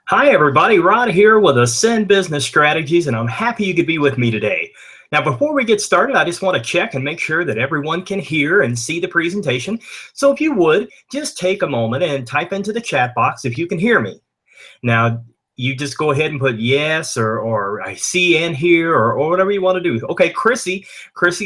Hi, everybody. Rod here with Ascend Business Strategies, and I'm happy you could be with me today. Now, before we get started, I just want to check and make sure that everyone can hear and see the presentation. So if you would, just take a moment and type into the chat box if you can hear me. Now, you just go ahead and put yes or I see and hear or whatever you want to do. Okay, Chrissy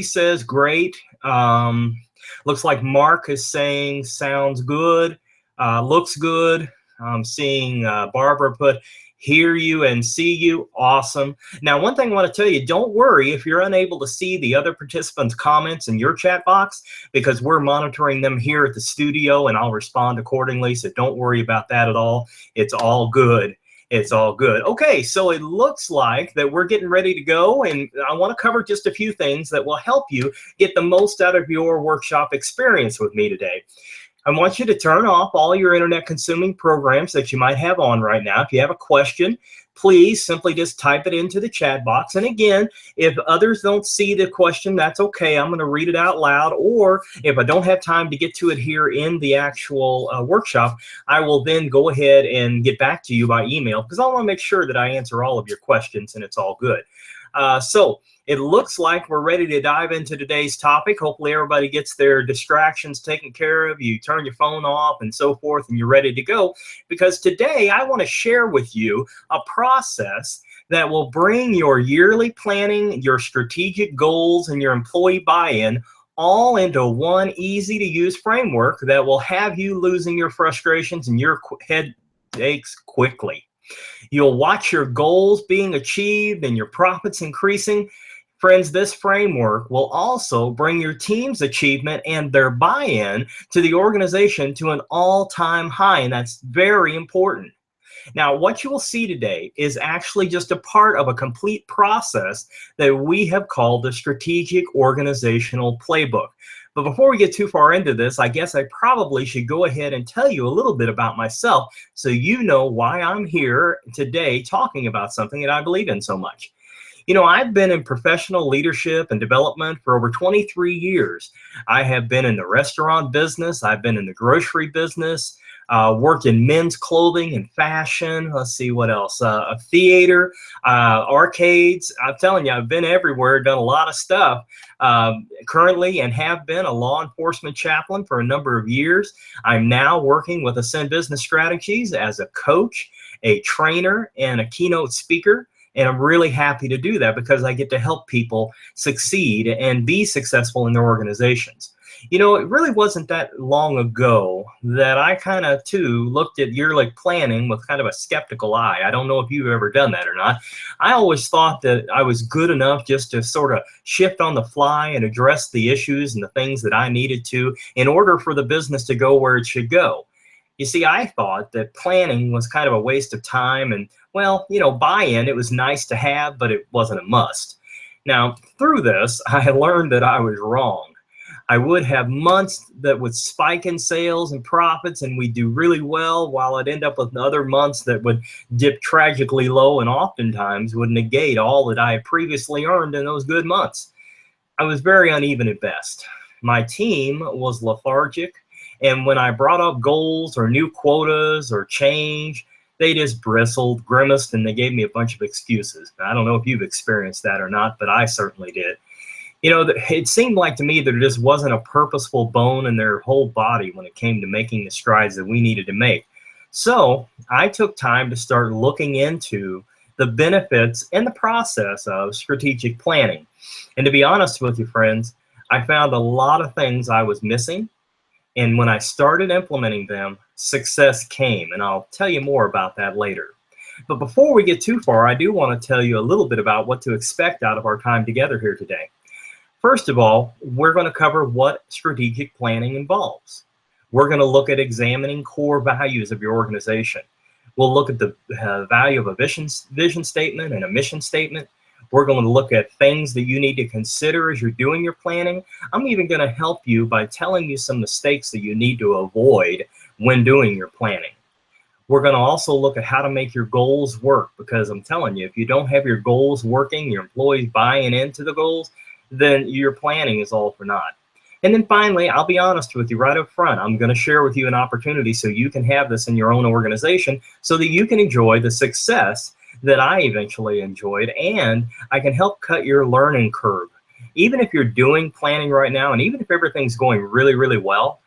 says great. Looks like Mark is saying sounds good, looks good. I'm seeing Barbara put hear you and see you. Awesome. Now, one thing I want to tell you, don't worry if you're unable to see the other participants' comments in your chat box, because we're monitoring them here at the studio and I'll respond accordingly. So don't worry about that at all. It's all good. It's all good. Okay, so it looks like that we're getting ready to go, and I want to cover just a few things that will help you get the most out of your workshop experience with me today. I want you to turn off all your internet consuming programs that you might have on right now. If you have a question, please simply just type it into the chat box. And again, if others don't see the question, that's okay. I'm going to read it out loud. Or if I don't have time to get to it here in the actual workshop, I will then go ahead and get back to you by email, because I want to make sure that I answer all of your questions and it's all good. So it looks like we're ready to dive into today's topic. Hopefully everybody gets their distractions taken care of. You turn your phone off and so forth, and you're ready to go. Because today I want to share with you a process that will bring your yearly planning, your strategic goals, and your employee buy-in all into one easy-to-use framework that will have you losing your frustrations and your headaches quickly. You'll watch your goals being achieved and your profits increasing. Friends, this framework will also bring your team's achievement and their buy-in to the organization to an all-time high, and that's very important. Now, what you will see today is actually just a part of a complete process that we have called the Strategic Organizational Playbook. But before we get too far into this, I guess I probably should go ahead and tell you a little bit about myself so you know why I'm here today talking about something that I believe in so much. You know, I've been in professional leadership and development for over 23 years. I have been in the restaurant business. I've been in the grocery business, worked in men's clothing and fashion. Let's see what else. A theater, arcades. I'm telling you, I've been everywhere, done a lot of stuff. Currently and have been a law enforcement chaplain for a number of years. I'm now working with Ascend Business Strategies as a coach, a trainer, and a keynote speaker. And I'm really happy to do that because I get to help people succeed and be successful in their organizations. You know, it really wasn't that long ago that I kind of, too, looked at yearly planning with kind of a skeptical eye. I don't know if you've ever done that or not. I always thought that I was good enough just to sort of shift on the fly and address the issues and the things that I needed to in order for the business to go where it should go. You see, I thought that planning was kind of a waste of time and, well, you know, buy-in, it was nice to have, but it wasn't a must. Now, through this, I learned that I was wrong. I would have months that would spike in sales and profits and we'd do really well, while I'd end up with other months that would dip tragically low and oftentimes would negate all that I had previously earned in those good months. I was very uneven at best. My team was lethargic. And when I brought up goals or new quotas or change, they just bristled, grimaced, and they gave me a bunch of excuses. Now, I don't know if you've experienced that or not, but I certainly did. You know, it seemed like to me that there just wasn't a purposeful bone in their whole body when it came to making the strides that we needed to make. So I took time to start looking into the benefits and the process of strategic planning. And to be honest with you, friends, I found a lot of things I was missing. And when I started implementing them, success came. And I'll tell you more about that later. But before we get too far, I do want to tell you a little bit about what to expect out of our time together here today. First of all, we're going to cover what strategic planning involves. We're going to look at examining core values of your organization. We'll look at the value of a vision statement and a mission statement. We're going to look at things that you need to consider as you're doing your planning. I'm even going to help you by telling you some mistakes that you need to avoid when doing your planning. We're going to also look at how to make your goals work, because I'm telling you, if you don't have your goals working, your employees buying into the goals, then your planning is all for naught. And then finally, I'll be honest with you right up front. I'm going to share with you an opportunity so you can have this in your own organization so that you can enjoy the success that I eventually enjoyed, and I can help cut your learning curve. Even if you're doing planning right now, and even if everything's going really, really well,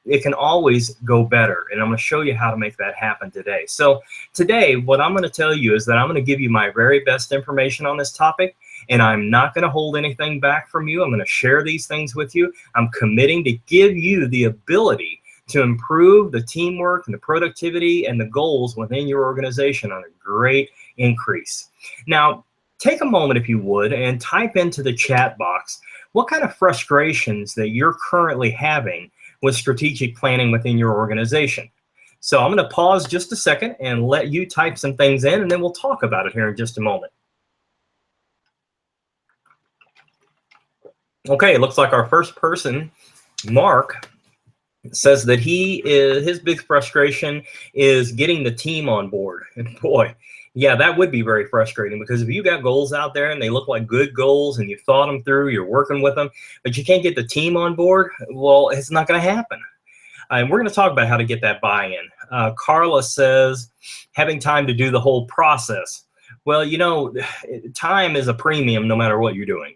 it can always go better. And I'm going to show you how to make that happen today. So today, what I'm going to tell you is that I'm going to give you my very best information on this topic, and I'm not going to hold anything back from you. I'm going to share these things with you. I'm committing to give you the ability to improve the teamwork and the productivity and the goals within your organization on a great increase. Now, take a moment, if you would, and type into the chat box what kind of frustrations that you're currently having with strategic planning within your organization. So I'm going to pause just a second and let you type some things in, and then we'll talk about it here in just a moment. Okay, it looks like our first person, Mark, says that his big frustration is getting the team on board. And boy, yeah, that would be very frustrating, because if you got goals out there and they look like good goals and you've thought them through, you're working with them, but you can't get the team on board, well, it's not going to happen. And we're going to talk about how to get that buy-in. Carla says, having time to do the whole process. Well, you know, time is a premium no matter what you're doing.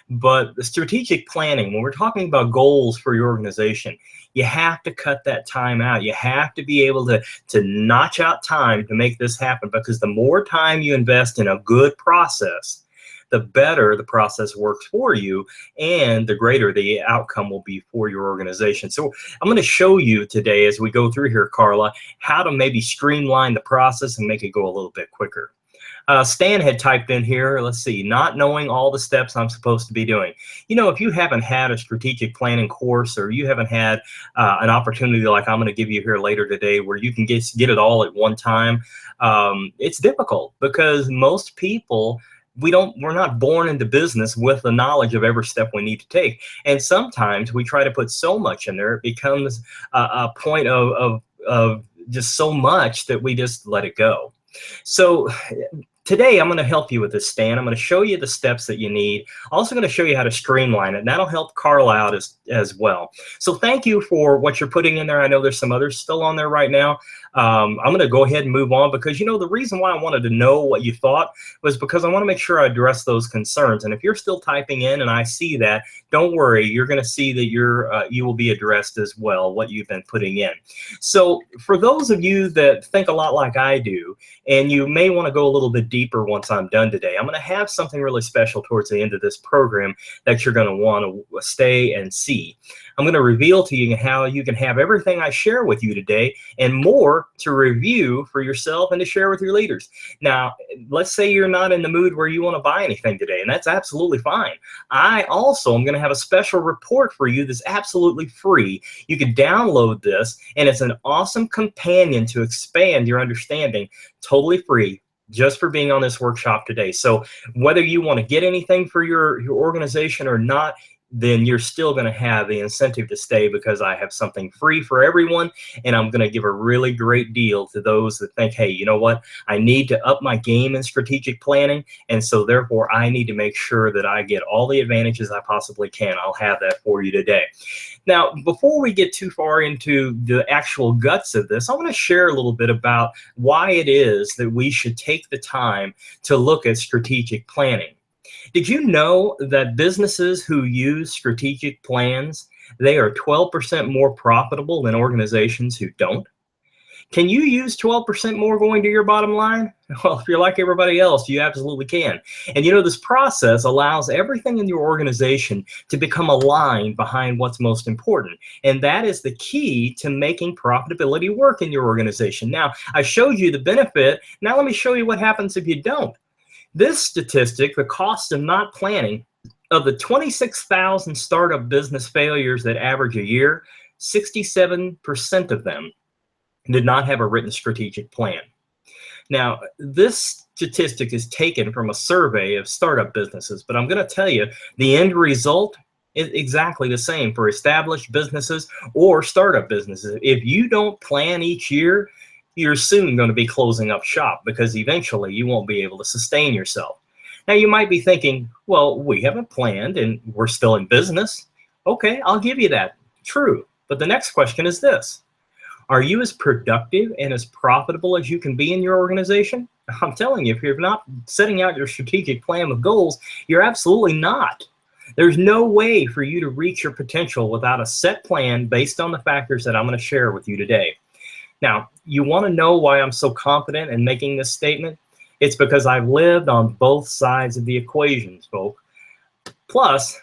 But the strategic planning, when we're talking about goals for your organization, you have to cut that time out. You have to be able to notch out time to make this happen, because the more time you invest in a good process, the better the process works for you and the greater the outcome will be for your organization. So I'm going to show you today, as we go through here, Carla, how to maybe streamline the process and make it go a little bit quicker. Stan had typed in here, let's see, not knowing all the steps I'm supposed to be doing. You know, if you haven't had a strategic planning course, or you haven't had an opportunity like I'm going to give you here later today where you can get it all at one time, it's difficult, because most people, we're not born into business with the knowledge of every step we need to take. And sometimes we try to put so much in there, it becomes a point of just so much that we just let it go. So today, I'm going to help you with this, Stan. I'm going to show you the steps that you need. Also going to show you how to streamline it, and that'll help Carla out as well. So thank you for what you're putting in there. I know there's some others still on there right now. I'm going to go ahead and move on, because, you know, the reason why I wanted to know what you thought was because I want to make sure I address those concerns. And if you're still typing in and I see that, don't worry, you're going to see that you will be addressed as well, what you've been putting in. So for those of you that think a lot like I do, and you may want to go a little bit deeper once I'm done today, I'm going to have something really special towards the end of this program that you're going to want to stay and see. I'm going to reveal to you how you can have everything I share with you today and more to review for yourself and to share with your leaders. Now, let's say you're not in the mood where you want to buy anything today, and that's absolutely fine. I also am going to have a special report for you that's absolutely free. You can download this, and it's an awesome companion to expand your understanding, totally free, just for being on this workshop today. So whether you want to get anything for your organization or not, then you're still going to have the incentive to stay, because I have something free for everyone, and I'm going to give a really great deal to those that think, hey, you know what, I need to up my game in strategic planning, and so therefore I need to make sure that I get all the advantages I possibly can. I'll have that for you today. Now, before we get too far into the actual guts of this, I want to share a little bit about why it is that we should take the time to look at strategic planning. Did you know that businesses who use strategic plans, they are 12% more profitable than organizations who don't? Can you use 12% more going to your bottom line? Well, if you're like everybody else, you absolutely can. And you know, this process allows everything in your organization to become aligned behind what's most important. And that is the key to making profitability work in your organization. Now, I showed you the benefit. Now let me show you what happens if you don't. This statistic, the cost of not planning, of the 26,000 startup business failures that average a year, 67% of them did not have a written strategic plan. Now, this statistic is taken from a survey of startup businesses, but I'm going to tell you the end result is exactly the same for established businesses or startup businesses. If you don't plan each year, you're soon going to be closing up shop, because eventually you won't be able to sustain yourself. Now, you might be thinking, well, we haven't planned and we're still in business. Okay, I'll give you that. True. But the next question is this. Are you as productive and as profitable as you can be in your organization? I'm telling you, if you're not setting out your strategic plan with goals, you're absolutely not. There's no way for you to reach your potential without a set plan based on the factors that I'm going to share with you today. Now, you want to know why I'm so confident in making this statement? It's because I've lived on both sides of the equations, folks. Plus,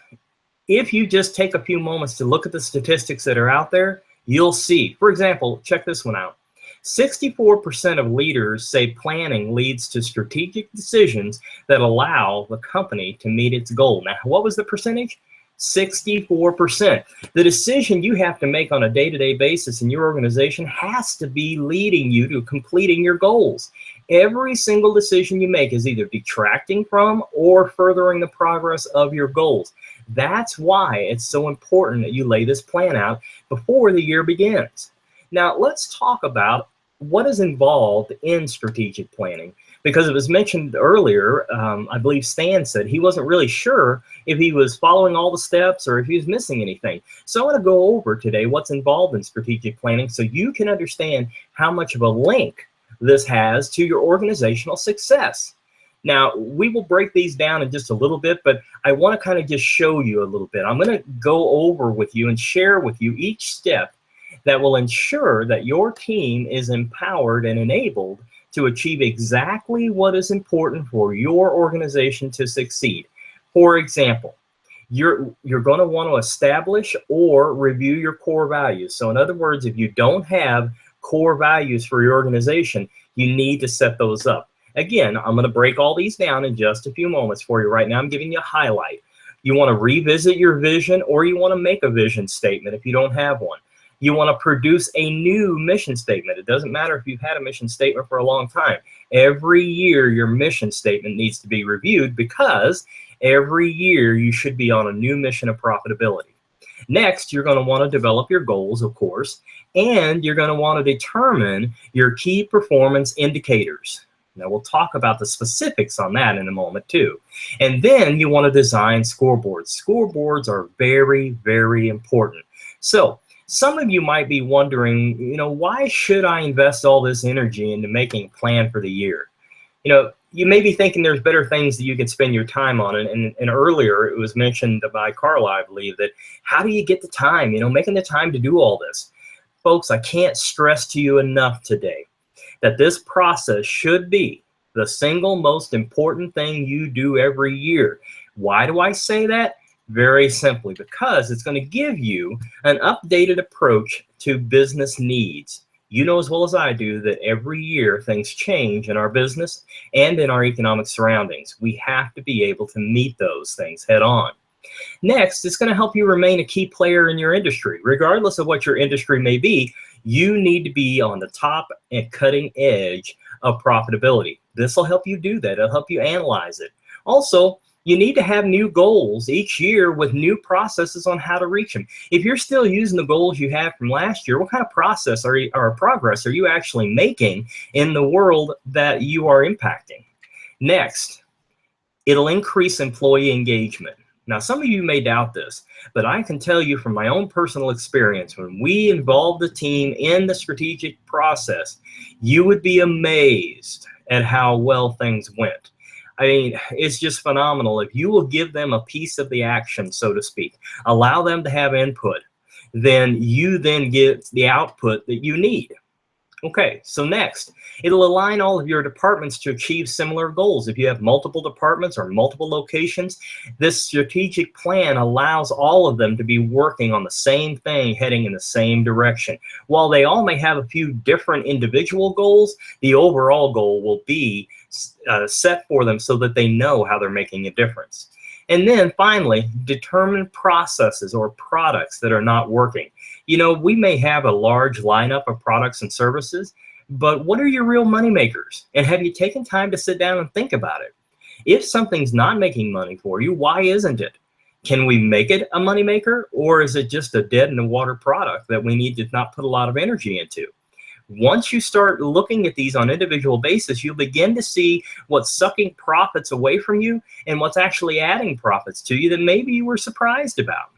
if you just take a few moments to look at the statistics that are out there, you'll see. For example, check this one out. 64% of leaders say planning leads to strategic decisions that allow the company to meet its goal. Now, what was the percentage? 64%. The decision you have to make on a day-to-day basis in your organization has to be leading you to completing your goals. Every single decision you make is either detracting from or furthering the progress of your goals. That's why it's so important that you lay this plan out before the year begins. Now, let's talk about what is involved in strategic planning, because it was mentioned earlier, I believe Stan said he wasn't really sure if he was following all the steps or if he was missing anything. So I want to go over today what's involved in strategic planning so you can understand how much of a link this has to your organizational success. Now, we will break these down in just a little bit, but I want to kind of just show you a little bit. I'm going to go over with you and share with you each step that will ensure that your team is empowered and enabled to achieve exactly what is important for your organization to succeed. For example, you're going to want to establish or review your core values. So in other words, if you don't have core values for your organization, you need to set those up. Again, I'm going to break all these down in just a few moments for you. Right now, I'm giving you a highlight. You want to revisit your vision, or you want to make a vision statement if you don't have one. You want to produce a new mission statement. It doesn't matter if you've had a mission statement for a long time. Every year, your mission statement needs to be reviewed, because every year you should be on a new mission of profitability. Next, you're going to want to develop your goals, of course, and you're going to want to determine your key performance indicators. Now, we'll talk about the specifics on that in a moment, too. And then you want to design scoreboards. Scoreboards are very, very important. So, some of you might be wondering, why should I invest all this energy into making a plan for the year? You may be thinking there's better things that you can spend your time on. And earlier it was mentioned by Carla, I believe, that how do you get the time, making the time to do all this? Folks, I can't stress to you enough today that this process should be the single most important thing you do every year. Why do I say that? Very simply, because it's going to give you an updated approach to business needs. You know as well as I do that every year things change in our business and in our economic surroundings. We have to be able to meet those things head on. Next, it's going to help you remain a key player in your industry. Regardless of what your industry may be, you need to be on the top and cutting edge of profitability. This will help you do that. It'll help you analyze it. Also, you need to have new goals each year with new processes on how to reach them. If you're still using the goals you have from last year, what kind of process or progress are you actually making in the world that you are impacting? Next, it'll increase employee engagement. Now, some of you may doubt this, but I can tell you from my own personal experience, when we involved the team in the strategic process, you would be amazed at how well things went. I mean, it's just phenomenal. If you will give them a piece of the action, so to speak, allow them to have input, then you then get the output that you need. Okay, so next, it'll align all of your departments to achieve similar goals. If you have multiple departments or multiple locations, this strategic plan allows all of them to be working on the same thing, heading in the same direction. While they all may have a few different individual goals, the overall goal will be set for them so that they know how they're making a difference. And then finally, determine processes or products that are not working. We may have a large lineup of products and services, but what are your real money makers? And have you taken time to sit down and think about it? If something's not making money for you, why isn't it? Can we make it a money maker, or is it just a dead in the water product that we need to not put a lot of energy into? Once you start looking at these on an individual basis, you'll begin to see what's sucking profits away from you and what's actually adding profits to you that maybe you were surprised about.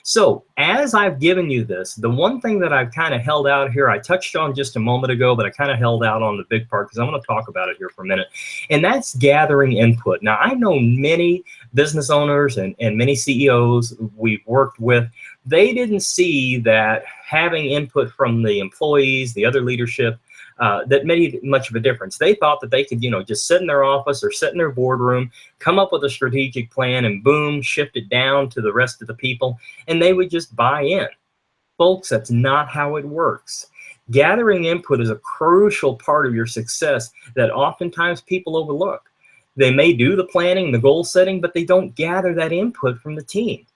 So as I've given you this, the one thing that I've kind of held out here, I touched on just a moment ago, but I kind of held out on the big part because I'm going to talk about it here for a minute. And that's gathering input. Now, I know many business owners and many CEOs we've worked with, they didn't see that having input from the employees, the other leadership, that made much of a difference. They thought that they could, just sit in their office or sit in their boardroom, come up with a strategic plan, and boom, shift it down to the rest of the people, and they would just buy in. Folks, that's not how it works. Gathering input is a crucial part of your success that oftentimes people overlook. They may do the planning, the goal setting, but they don't gather that input from the team.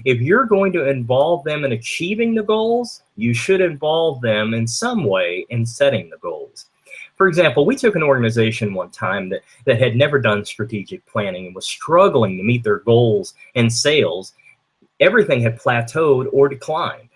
If you're going to involve them in achieving the goals, you should involve them in some way in setting the goals. For example, we took an organization one time that had never done strategic planning and was struggling to meet their goals and sales. Everything had plateaued or declined.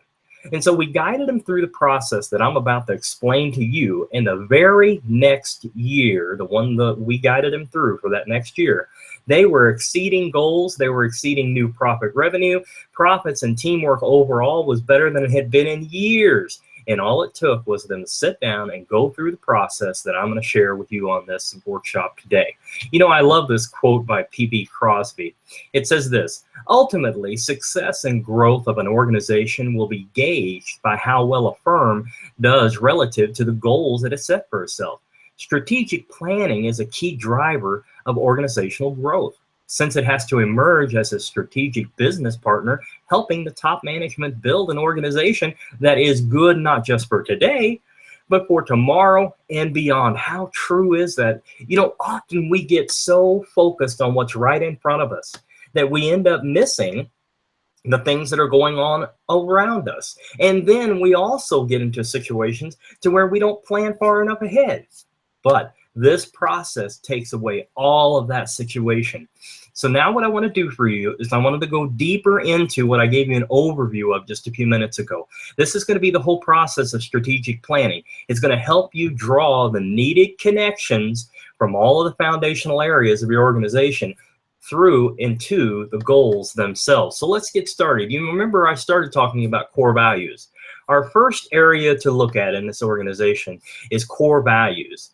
And so we guided them through the process that I'm about to explain to you. In the very next year, the one that we guided them through for that next year, they were exceeding goals. They were exceeding new profit revenue. Profits and teamwork overall was better than it had been in years. And all it took was them to sit down and go through the process that I'm going to share with you on this workshop today. I love this quote by P.B. Crosby. It says this: ultimately, success and growth of an organization will be gauged by how well a firm does relative to the goals that it set for itself. Strategic planning is a key driver of organizational growth, since it has to emerge as a strategic business partner, helping the top management build an organization that is good not just for today, but for tomorrow and beyond. How true is that? Often we get so focused on what's right in front of us that we end up missing the things that are going on around us. And then we also get into situations to where we don't plan far enough ahead. But this process takes away all of that situation. So now what I want to do for you is I wanted to go deeper into what I gave you an overview of just a few minutes ago. This is going to be the whole process of strategic planning. It's going to help you draw the needed connections from all of the foundational areas of your organization through into the goals themselves. So let's get started. You remember I started talking about core values. Our first area to look at in this organization is core values.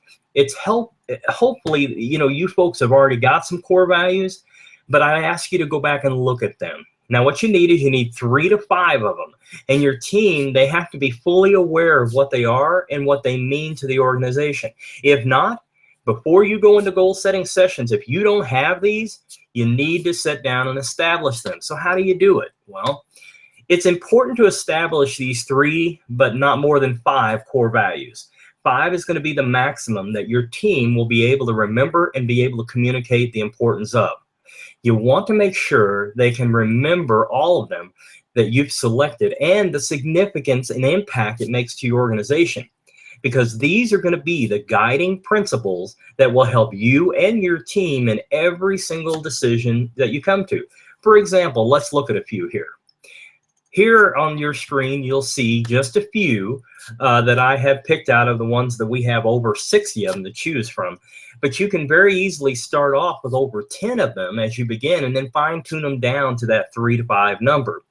Hopefully, you folks have already got some core values, but I ask you to go back and look at them. Now, what you need 3 to 5 of them. And your team, they have to be fully aware of what they are and what they mean to the organization. If not, before you go into goal setting sessions, if you don't have these, you need to sit down and establish them. So how do you do it? Well, it's important to establish these 3, but not more than 5 core values. 5 is going to be the maximum that your team will be able to remember and be able to communicate the importance of. You want to make sure they can remember all of them that you've selected and the significance and impact it makes to your organization, because these are going to be the guiding principles that will help you and your team in every single decision that you come to. For example, let's look at a few here. Here on your screen, you'll see just a few that I have picked out of the ones that we have over 60 of them to choose from. But you can very easily start off with over 10 of them as you begin and then fine tune them down to that 3 to 5 number.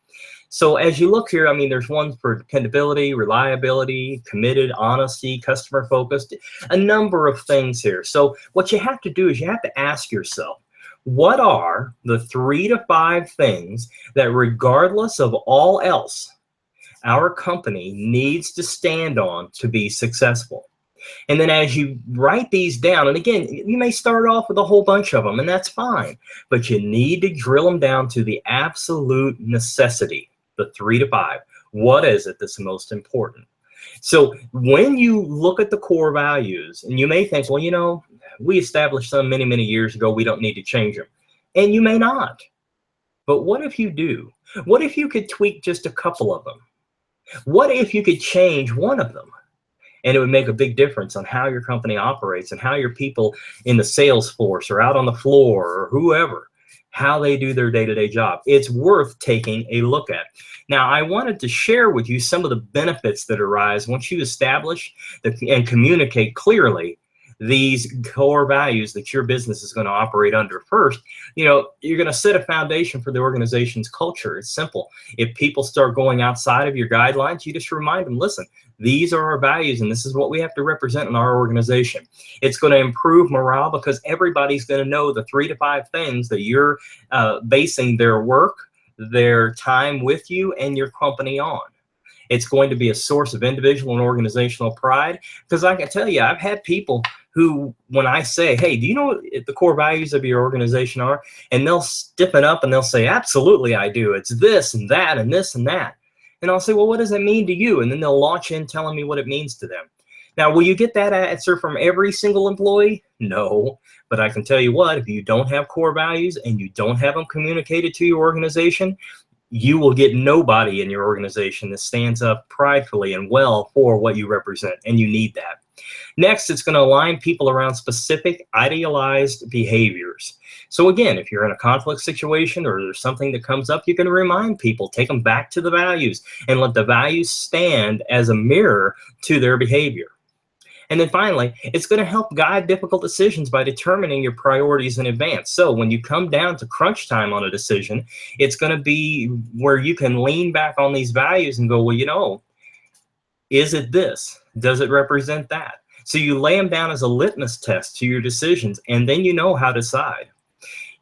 So as you look here, there's ones for dependability, reliability, committed, honesty, customer focused, a number of things here. So what you have to do is you have to ask yourself, what are the 3 to 5 things that, regardless of all else, our company needs to stand on to be successful? And then as you write these down, and again, you may start off with a whole bunch of them, and that's fine, but you need to drill them down to the absolute necessity, the 3 to 5. What is it that's most important? So when you look at the core values, and you may think, well, we established some many, many years ago, we don't need to change them. And you may not. But what if you do? What if you could tweak just a couple of them? What if you could change one of them? And it would make a big difference on how your company operates and how your people in the sales force or out on the floor or whoever, how they do their day-to-day job. It's worth taking a look at. Now, I wanted to share with you some of the benefits that arise once you establish and communicate clearly these core values that your business is going to operate under. First, you're going to set a foundation for the organization's culture. It's simple. If people start going outside of your guidelines, you just remind them, listen, these are our values and this is what we have to represent in our organization. It's going to improve morale because everybody's going to know the 3 to 5 things that you're basing their work, their time with you, and your company on. It's going to be a source of individual and organizational pride, because I can tell you, I've had people who, when I say, hey, do you know what the core values of your organization are? And they'll stiffen up and they'll say, absolutely I do. It's this and that and this and that. And I'll say, well, what does that mean to you? And then they'll launch in telling me what it means to them. Now, will you get that answer from every single employee? No. But I can tell you what, if you don't have core values and you don't have them communicated to your organization, you will get nobody in your organization that stands up pridefully and well for what you represent, and you need that. Next, it's going to align people around specific idealized behaviors. So again, if you're in a conflict situation or there's something that comes up, you can remind people, take them back to the values and let the values stand as a mirror to their behavior. And then finally, it's going to help guide difficult decisions by determining your priorities in advance. So when you come down to crunch time on a decision, it's going to be where you can lean back on these values and go, well, is it this? Does it represent that? So you lay them down as a litmus test to your decisions, and then you know how to decide.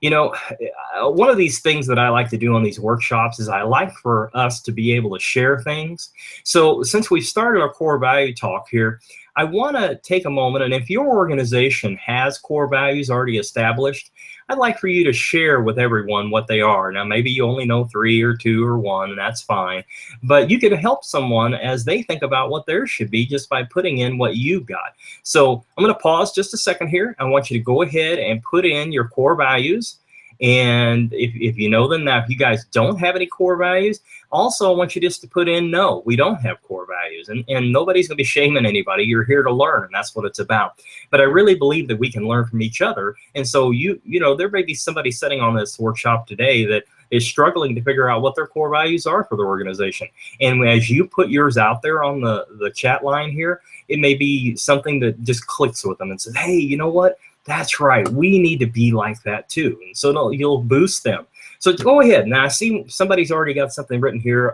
One of these things that I like to do on these workshops is I like for us to be able to share things. So since we've started our core value talk here, I want to take a moment, and if your organization has core values already established, I'd like for you to share with everyone what they are. Now, maybe you only know 3 or 2 or 1, and that's fine. But you could help someone as they think about what theirs should be just by putting in what you've got. So I'm going to pause just a second here. I want you to go ahead and put in your core values. And if you know them now, if you guys don't have any core values, also I want you just to put in, no, we don't have core values. And nobody's going to be shaming anybody. You're here to learn, and that's what it's about. But I really believe that we can learn from each other. And so there may be somebody sitting on this workshop today that is struggling to figure out what their core values are for their organization. And as you put yours out there on the chat line here, it may be something that just clicks with them and says, hey, you know what? That's right. We need to be like that too. And so you'll boost them. So go ahead. Now I see somebody's already got something written here.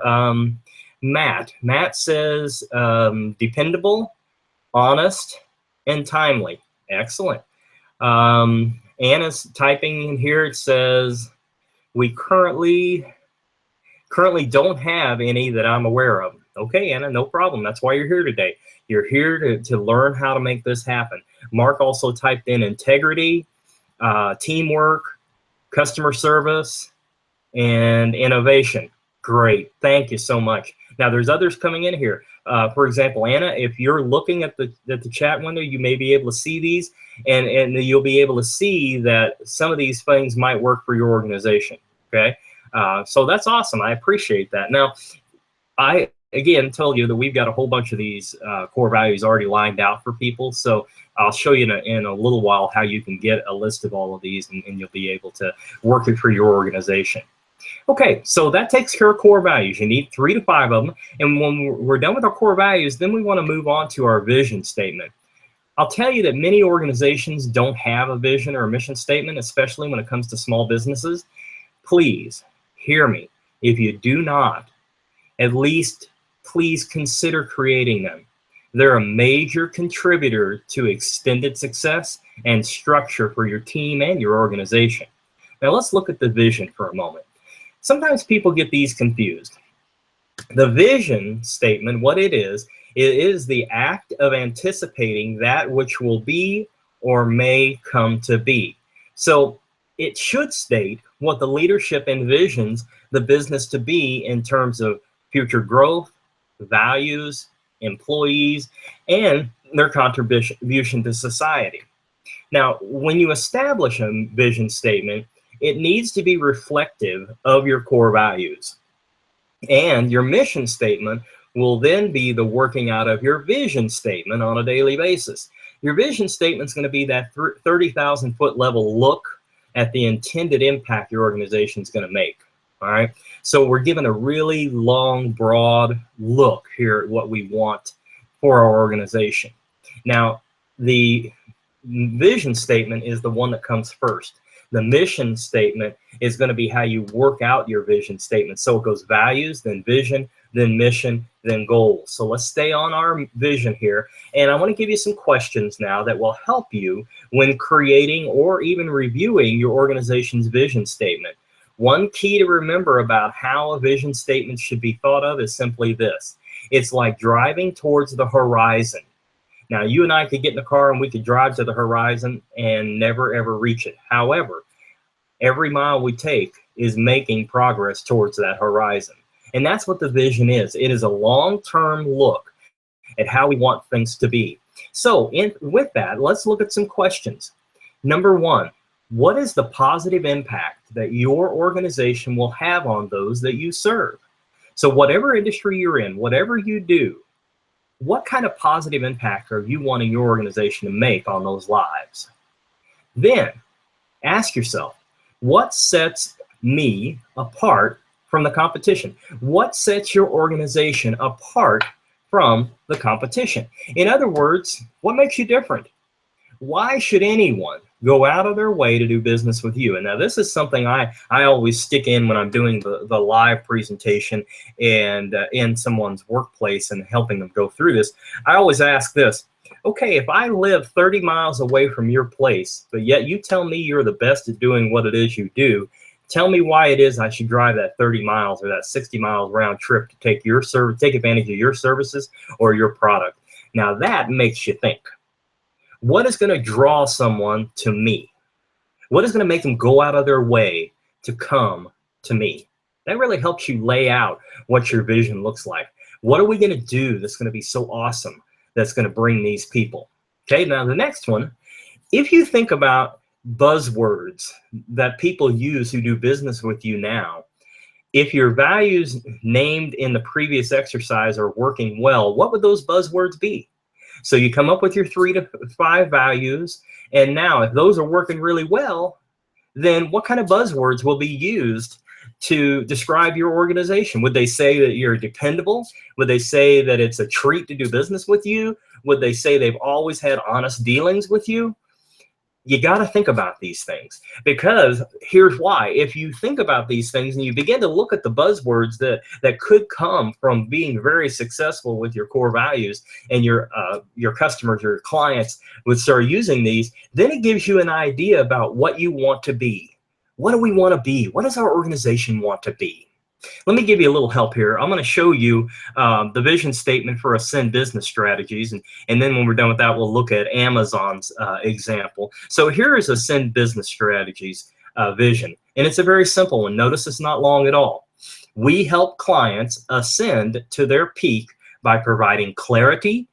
Matt says dependable, honest, and timely. Excellent. Anna's typing in here. It says we currently don't have any that I'm aware of. Okay, Anna, no problem. That's why you're here today. You're here to learn how to make this happen. Mark also typed in integrity, teamwork, customer service, and innovation. Great. Thank you so much. Now, there's others coming in here. For example, Anna, if you're looking at the chat window, you may be able to see these, and you'll be able to see that some of these things might work for your organization. Okay? So that's awesome. I appreciate that. Now, I again told you that we've got a whole bunch of these core values already lined out for people. So I'll show you in a little while how you can get a list of all of these, and you'll be able to work it for your organization. Okay, so that takes care of core values. You need 3 to 5 of them. And when we're done with our core values, then we want to move on to our vision statement. I'll tell you that many organizations don't have a vision or a mission statement, especially when it comes to small businesses. Please hear me. If you do not, at least please consider creating them. They're a major contributor to extended success and structure for your team and your organization. Now let's look at the vision for a moment. Sometimes people get these confused. The vision statement, what it is the act of anticipating that which will be or may come to be. So it should state what the leadership envisions the business to be in terms of future growth, values, employees, and their contribution to society. Now, when you establish a vision statement, it needs to be reflective of your core values. And your mission statement will then be the working out of your vision statement on a daily basis. Your vision statement is going to be that 30,000-foot level look at the intended impact your organization is going to make. All right. So we're given a really long, broad look here at what we want for our organization. Now, the vision statement is the one that comes first. The mission statement is going to be how you work out your vision statement. So it goes values, then vision, then mission, then goals. So let's stay on our vision here. And I want to give you some questions now that will help you when creating or even reviewing your organization's vision statement. One key to remember about how a vision statement should be thought of is simply this. It's like driving towards the horizon. Now, you and I could get in the car and we could drive to the horizon and never, ever reach it. However, every mile we take is making progress towards that horizon. And that's what the vision is. It is a long-term look at how we want things to be. So with that, let's look at some questions. Number one, what is the positive impact that your organization will have on those that you serve? So whatever industry you're in, whatever you do, what kind of positive impact are you wanting your organization to make on those lives? Then ask yourself, what sets me apart from the competition? What sets your organization apart from the competition? In other words, what makes you different? Why should anyone go out of their way to do business with you? And now this is something I always stick in when I'm doing the live presentation and in someone's workplace and helping them go through this. I always ask this, okay, if I live 30 miles away from your place, but yet you tell me you're the best at doing what it is you do, tell me why it is I should drive that 30 miles or that 60 miles round trip to take advantage of your services or your product. Now that makes you think. What is going to draw someone to me? What is going to make them go out of their way to come to me? That really helps you lay out what your vision looks like. What are we going to do that's going to be so awesome that's going to bring these people? Okay, now the next one, if you think about buzzwords that people use who do business with you now, if your values named in the previous exercise are working well, what would those buzzwords be? So you come up with your 3 to 5 values, and now if those are working really well, then what kind of buzzwords will be used to describe your organization? Would they say that you're dependable? Would they say that it's a treat to do business with you? Would they say they've always had honest dealings with you? You got to think about these things, because here's why. If you think about these things and you begin to look at the buzzwords that could come from being very successful with your core values, and your customers, your clients would start using these, then it gives you an idea about what you want to be. What do we want to be? What does our organization want to be? Let me give you a little help here. I'm going to show you the vision statement for Ascend Business Strategies, and then when we're done with that, we'll look at Amazon's example. So here is Ascend Business Strategies vision, and it's a very simple one. Notice it's not long at all. We help clients ascend to their peak by providing clarity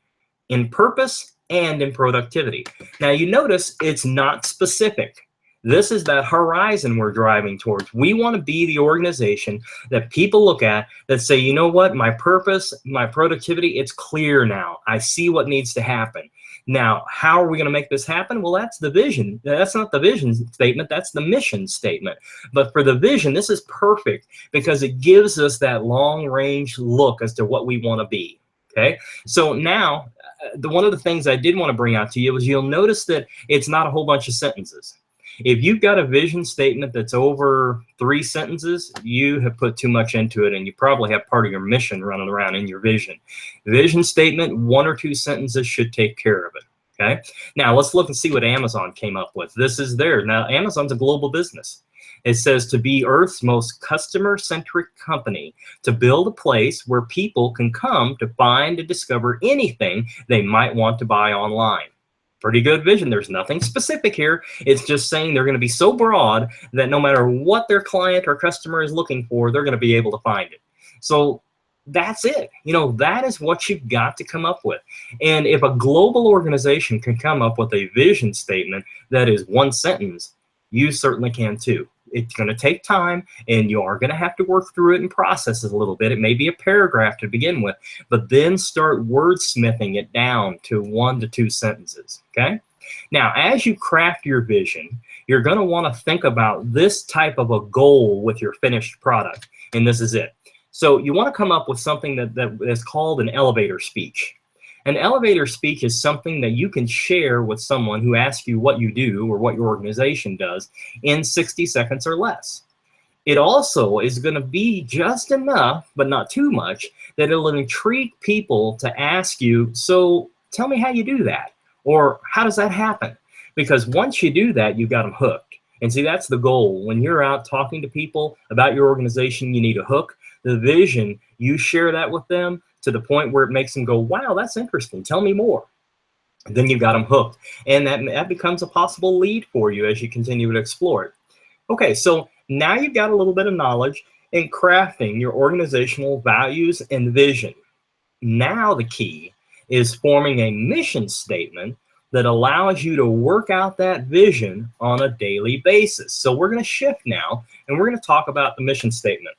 in purpose and in productivity. Now you notice it's not specific. This is that horizon we're driving towards. We want to be the organization that people look at that say, you know what, my purpose, my productivity, it's clear now. I see what needs to happen. Now, how are we going to make this happen? Well, that's the vision. That's not the vision statement. That's the mission statement. But for the vision, this is perfect because it gives us that long-range look as to what we want to be. Okay, so now one of the things I did want to bring out to you was you'll notice that it's not a whole bunch of sentences. If you've got a vision statement that's over 3 sentences, you have put too much into it, and you probably have part of your mission running around in your vision. Vision statement, 1 or 2 sentences should take care of it. Okay. Now let's look and see what Amazon came up with. This is theirs. Now Amazon's a global business. It says to be Earth's most customer-centric company, to build a place where people can come to find and discover anything they might want to buy online. Pretty good vision. There's nothing specific here. It's just saying they're going to be so broad that no matter what their client or customer is looking for, they're going to be able to find it. So that's it. You know, that is what you've got to come up with. And if a global organization can come up with a vision statement that is 1 sentence, you certainly can too. It's going to take time, and you are going to have to work through it and process it a little bit. It may be a paragraph to begin with, but then start wordsmithing it down to 1 to 2 sentences, okay? Now, as you craft your vision, you're going to want to think about this type of a goal with your finished product, and this is it. So you want to come up with something that is called an elevator speech. An elevator speech is something that you can share with someone who asks you what you do or what your organization does in 60 seconds or less. It also is going to be just enough, but not too much, that it'll intrigue people to ask you, so tell me how you do that, or how does that happen? Because once you do that, you've got them hooked. And see, that's the goal. When you're out talking to people about your organization, you need a hook. The vision, you share that with them to the point where it makes them go, wow, that's interesting. Tell me more. Then you've got them hooked. And that becomes a possible lead for you as you continue to explore it. Okay, so now you've got a little bit of knowledge in crafting your organizational values and vision. Now the key is forming a mission statement that allows you to work out that vision on a daily basis. So we're going to shift now, and we're going to talk about the mission statement.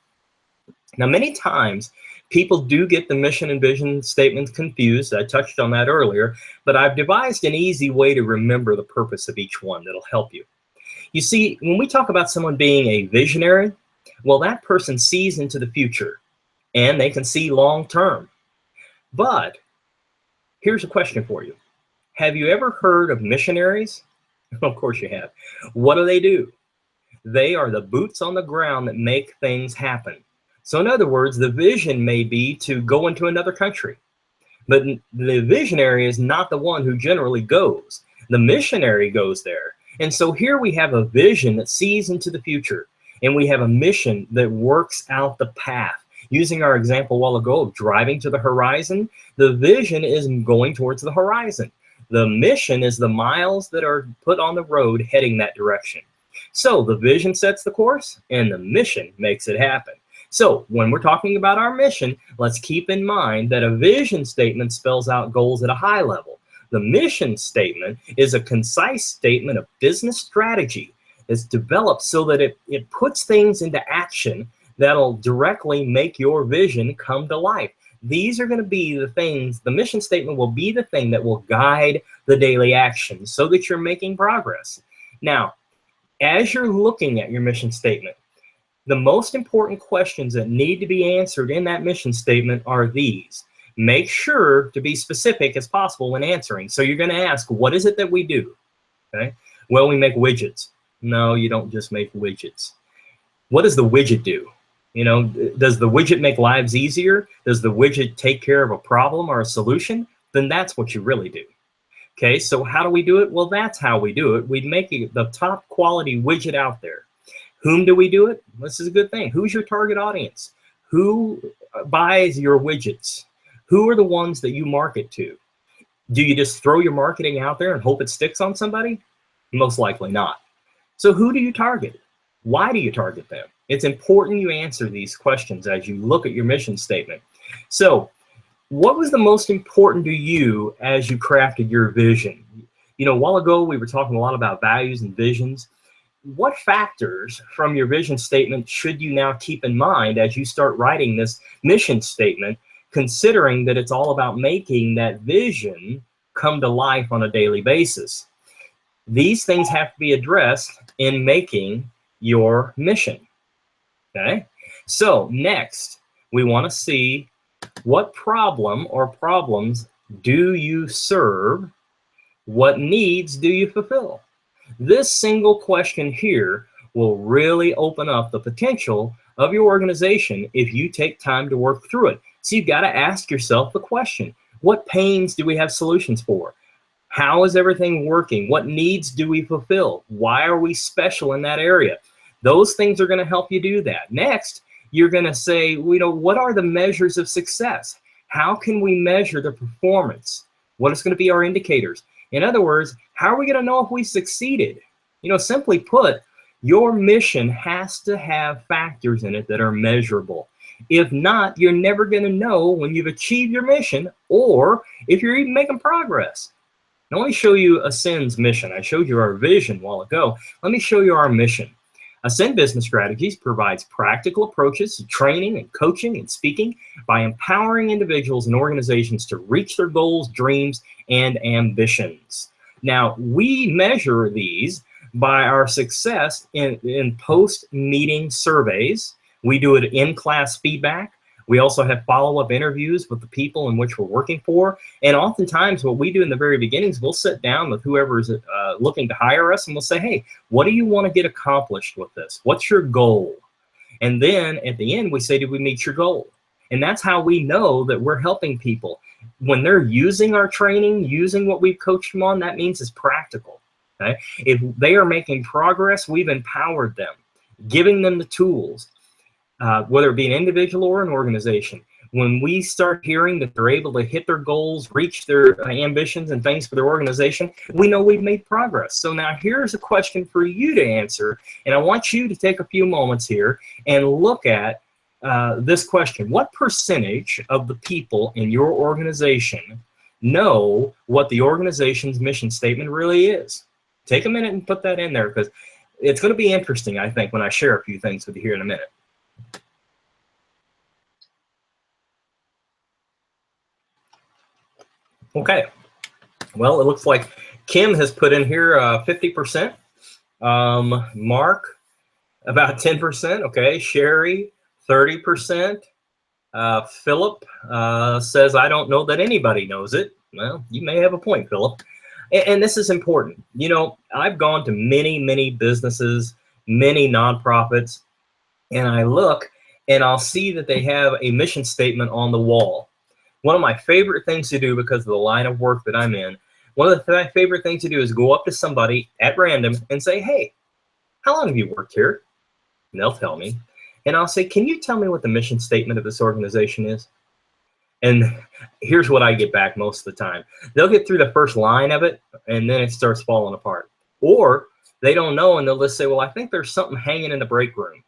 Now, many times people do get the mission and vision statements confused. I touched on that earlier, but I've devised an easy way to remember the purpose of each one that'll help you. You see, when we talk about someone being a visionary, well, that person sees into the future and they can see long term. But here's a question for you. Have you ever heard of missionaries? Of course you have. What do? They are the boots on the ground that make things happen. So in other words, the vision may be to go into another country, but the visionary is not the one who generally goes. The missionary goes there. And so here we have a vision that sees into the future, and we have a mission that works out the path. Using our example a while ago of driving to the horizon, the vision is going towards the horizon. The mission is the miles that are put on the road heading that direction. So the vision sets the course and the mission makes it happen. So when we're talking about our mission, let's keep in mind that a vision statement spells out goals at a high level. The mission statement is a concise statement of business strategy. It's developed so that it puts things into action that'll directly make your vision come to life. These are going to be the things, the mission statement will be the thing that will guide the daily action so that you're making progress. Now, as you're looking at your mission statement, the most important questions that need to be answered in that mission statement are these. Make sure to be specific as possible when answering. So you're going to ask, what is it that we do? Okay. Well, we make widgets. No, you don't just make widgets. What does the widget do? You know, does the widget make lives easier? Does the widget take care of a problem or a solution? Then that's what you really do. Okay, so how do we do it? Well, that's how we do it. We make the top quality widget out there. Whom do we do it? This is a good thing. Who's your target audience? Who buys your widgets? Who are the ones that you market to? Do you just throw your marketing out there and hope it sticks on somebody? Most likely not. So who do you target? Why do you target them? It's important you answer these questions as you look at your mission statement. So what was the most important to you as you crafted your vision? You know, a while ago, we were talking a lot about values and visions. What factors from your vision statement should you now keep in mind as you start writing this mission statement, considering that it's all about making that vision come to life on a daily basis? These things have to be addressed in making your mission. Okay, so next we want to see what problem or problems do you serve? What needs do you fulfill? This single question here will really open up the potential of your organization if you take time to work through it. So you've got to ask yourself the question, what pains do we have solutions for? How is everything working? What needs do we fulfill? Why are we special in that area? Those things are going to help you do that. Next, you're going to say, you know, what are the measures of success? How can we measure the performance? What is going to be our indicators? In other words, how are we going to know if we succeeded? You know, simply put, your mission has to have factors in it that are measurable. If not, you're never going to know when you've achieved your mission or if you're even making progress. Now, let me show you Ascend's mission. I showed you our vision a while ago. Let me show you our mission. Ascend Business Strategies provides practical approaches to training and coaching and speaking by empowering individuals and organizations to reach their goals, dreams, and ambitions. Now, we measure these by our success in post-meeting surveys. We do it in-class feedback. We also have follow-up interviews with the people in which we're working for. And oftentimes what we do in the very beginnings, we'll sit down with whoever is looking to hire us, and we'll say, hey, what do you want to get accomplished with this? What's your goal? And then at the end, we say, did we meet your goal? And that's how we know that we're helping people. When they're using our training, using what we've coached them on, that means it's practical. Okay? If they are making progress, we've empowered them, giving them the tools, whether it be an individual or an organization. When we start hearing that they're able to hit their goals, reach their ambitions and things for their organization, we know we've made progress. So now here's a question for you to answer, and I want you to take a few moments here and look at this question. What percentage of the people in your organization know what the organization's mission statement really is? Take a minute and put that in there, because it's going to be interesting, I think, when I share a few things with you here in a minute. Okay, well, it looks like Kim has put in here 50%. Mark, about 10%. Okay, Sherry, 30%. Philip says, I don't know that anybody knows it. Well, you may have a point, Philip. And this is important. You know, I've gone to many businesses, many nonprofits, and I look and I'll see that they have a mission statement on the wall. One of my favorite things to do, because of the line of work that I'm in, one of my favorite things to do is go up to somebody at random and say, hey, how long have you worked here? And they'll tell me. And I'll say, can you tell me what the mission statement of this organization is? And here's what I get back most of the time. They'll get through the first line of it, and then it starts falling apart. Or they don't know, and they'll just say, well, I think there's something hanging in the break room.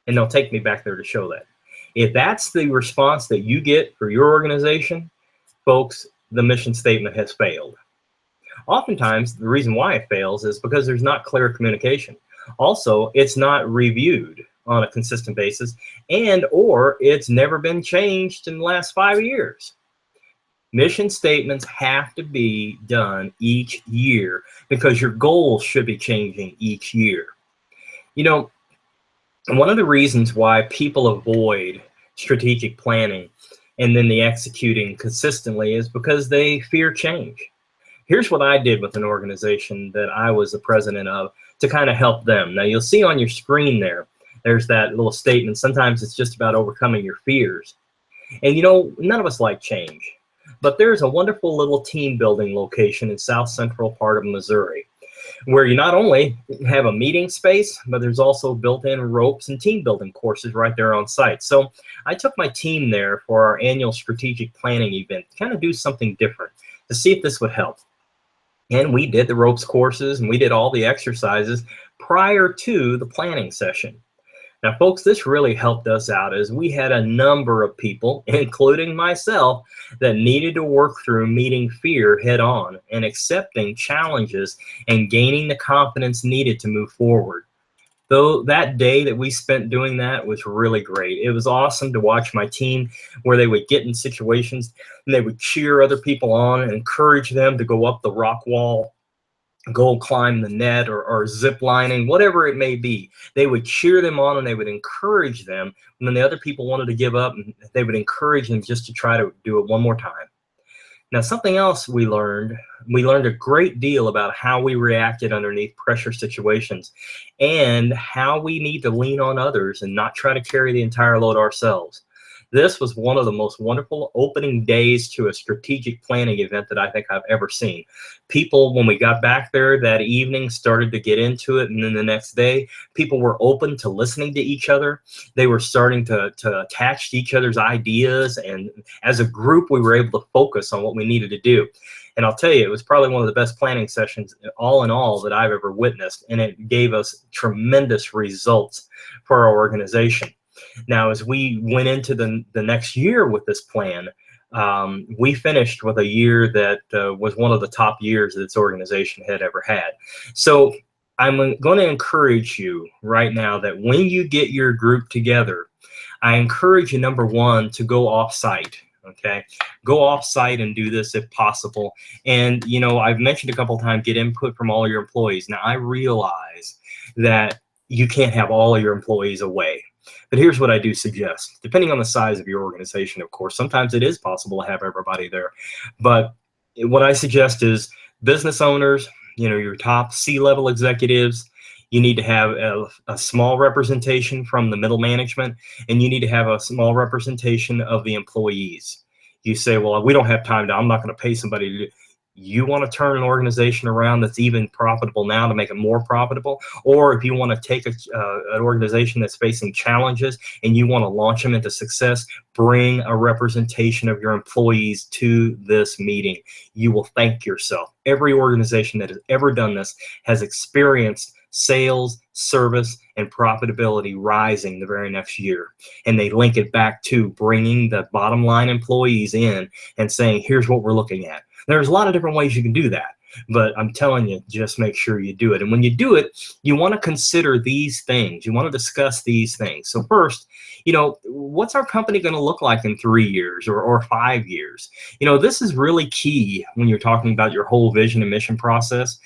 And they'll take me back there to show that. If that's the response that you get for your organization, folks, the mission statement has failed. Oftentimes, the reason why it fails is because there's not clear communication. Also, it's not reviewed on a consistent basis, and or it's never been changed in the last 5 years. Mission statements have to be done each year because your goals should be changing each year. You know, one of the reasons why people avoid strategic planning and then the executing consistently is because they fear change. Here's what I did with an organization that I was the president of to kind of help them. Now, you'll see on your screen there's that little statement. Sometimes it's just about overcoming your fears. And you know, none of us like change, but there's a wonderful little team building location in south central part of Missouri, where you not only have a meeting space, but there's also built-in ropes and team building courses right there on site. So I took my team there for our annual strategic planning event to kind of do something different to see if this would help. And we did the ropes courses and we did all the exercises prior to the planning session. Now, folks, this really helped us out as we had a number of people, including myself, that needed to work through meeting fear head on and accepting challenges and gaining the confidence needed to move forward. Though that day that we spent doing that was really great. It was awesome to watch my team where they would get in situations and they would cheer other people on and encourage them to go up the rock wall, go climb the net, or zip lining, whatever it may be. They would cheer them on and they would encourage them. And then the other people wanted to give up, and they would encourage them just to try to do it one more time. Now, something else we learned a great deal about how we reacted underneath pressure situations and how we need to lean on others and not try to carry the entire load ourselves. This was one of the most wonderful opening days to a strategic planning event that I think I've ever seen. People, when we got back there that evening, started to get into it, and then the next day, people were open to listening to each other. They were starting to attach to each other's ideas, and as a group, we were able to focus on what we needed to do. And I'll tell you, it was probably one of the best planning sessions, all in all, that I've ever witnessed, and it gave us tremendous results for our organization. Now, as we went into the next year with this plan, we finished with a year that was one of the top years that this organization had ever had. So I'm going to encourage you right now that when you get your group together, I encourage you, number one, to go off-site. Okay, go off-site and do this if possible. And, you know, I've mentioned a couple of times, get input from all your employees. Now, I realize that you can't have all of your employees away. But here's what I do suggest, depending on the size of your organization, of course, sometimes it is possible to have everybody there. But what I suggest is business owners, your top C-level executives, you need to have a small representation from the middle management, and you need to have a small representation of the employees. You say, well, we don't have time I'm not going to pay somebody to do. You want to turn an organization around that's even profitable now to make it more profitable, or if you want to take an organization that's facing challenges and you want to launch them into success, bring a representation of your employees to this meeting. You will thank yourself. Every organization that has ever done this has experienced sales, service, and profitability rising the very next year. And they link it back to bringing the bottom line employees in and saying, here's what we're looking at. There's a lot of different ways you can do that, but I'm telling you, just make sure you do it. And when you do it, you want to consider these things. You want to discuss these things. So first, what's our company going to look like in 3 years or 5 years? This is really key when you're talking about your whole vision and mission process.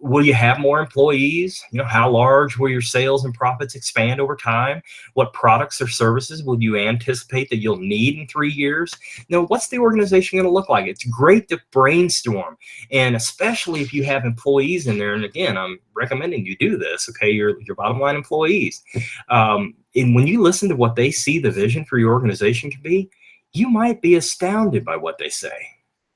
Will you have more employees? How large will your sales and profits expand over time? What products or services will you anticipate that you'll need in 3 years? What's the organization going to look like? It's great to brainstorm, and especially if you have employees in there. And again, I'm recommending you do this, okay? Your bottom line employees. And when you listen to what they see the vision for your organization to be, you might be astounded by what they say,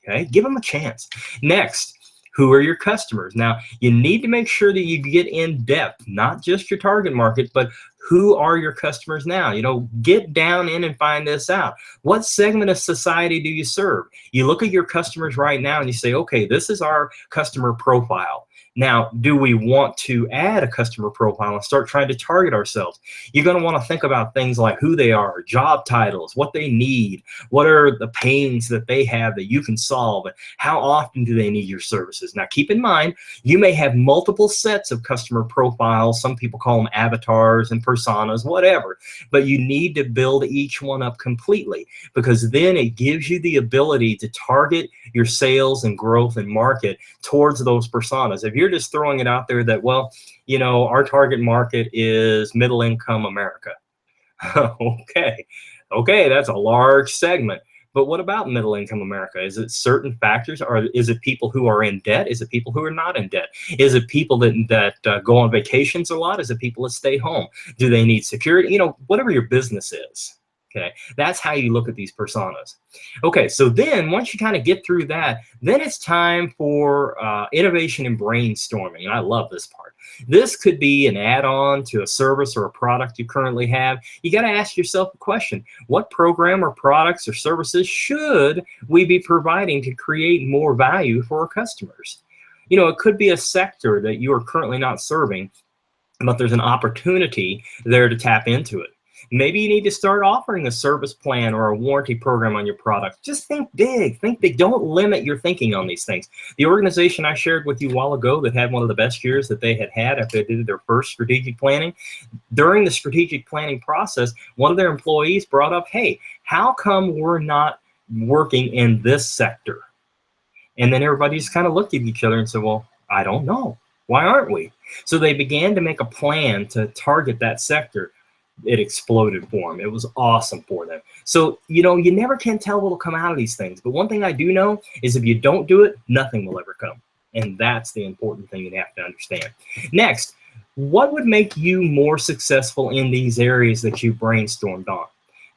okay? Give them a chance. Next, who are your customers? Now, you need to make sure that you get in depth, not just your target market, but who are your customers now? Get down in and find this out. What segment of society do you serve? You look at your customers right now and you say, okay, this is our customer profile. Now, do we want to add a customer profile and start trying to target ourselves? You're going to want to think about things like who they are, job titles, what they need, what are the pains that they have that you can solve, and how often do they need your services. Now, keep in mind, you may have multiple sets of customer profiles. Some people call them avatars and personas, whatever, but you need to build each one up completely, because then it gives you the ability to target your sales and growth and market towards those personas. If you're just throwing it out there that, well, our target market is middle income America. Okay, that's a large segment. But what about middle income America? Is it certain factors, or is it people who are in debt? Is it people who are not in debt? Is it people that go on vacations a lot? Is it people that stay home? Do they need security? Whatever your business is. Okay, that's how you look at these personas. Okay, so then once you kind of get through that, then it's time for innovation and brainstorming. And I love this part. This could be an add-on to a service or a product you currently have. You got to ask yourself a question. What program or products or services should we be providing to create more value for our customers? It could be a sector that you are currently not serving, but there's an opportunity there to tap into it. Maybe you need to start offering a service plan or a warranty program on your product. Just think big. Think big. Don't limit your thinking on these things. The organization I shared with you a while ago that had one of the best years that they had after they did their first strategic planning, during the strategic planning process, one of their employees brought up, hey, how come we're not working in this sector? And then everybody just kind of looked at each other and said, well, I don't know. Why aren't we? So they began to make a plan to target that sector. It exploded for them. It was awesome for them. So, you never can tell what will come out of these things. But one thing I do know is if you don't do it, nothing will ever come. And that's the important thing you have to understand. Next, what would make you more successful in these areas that you brainstormed on?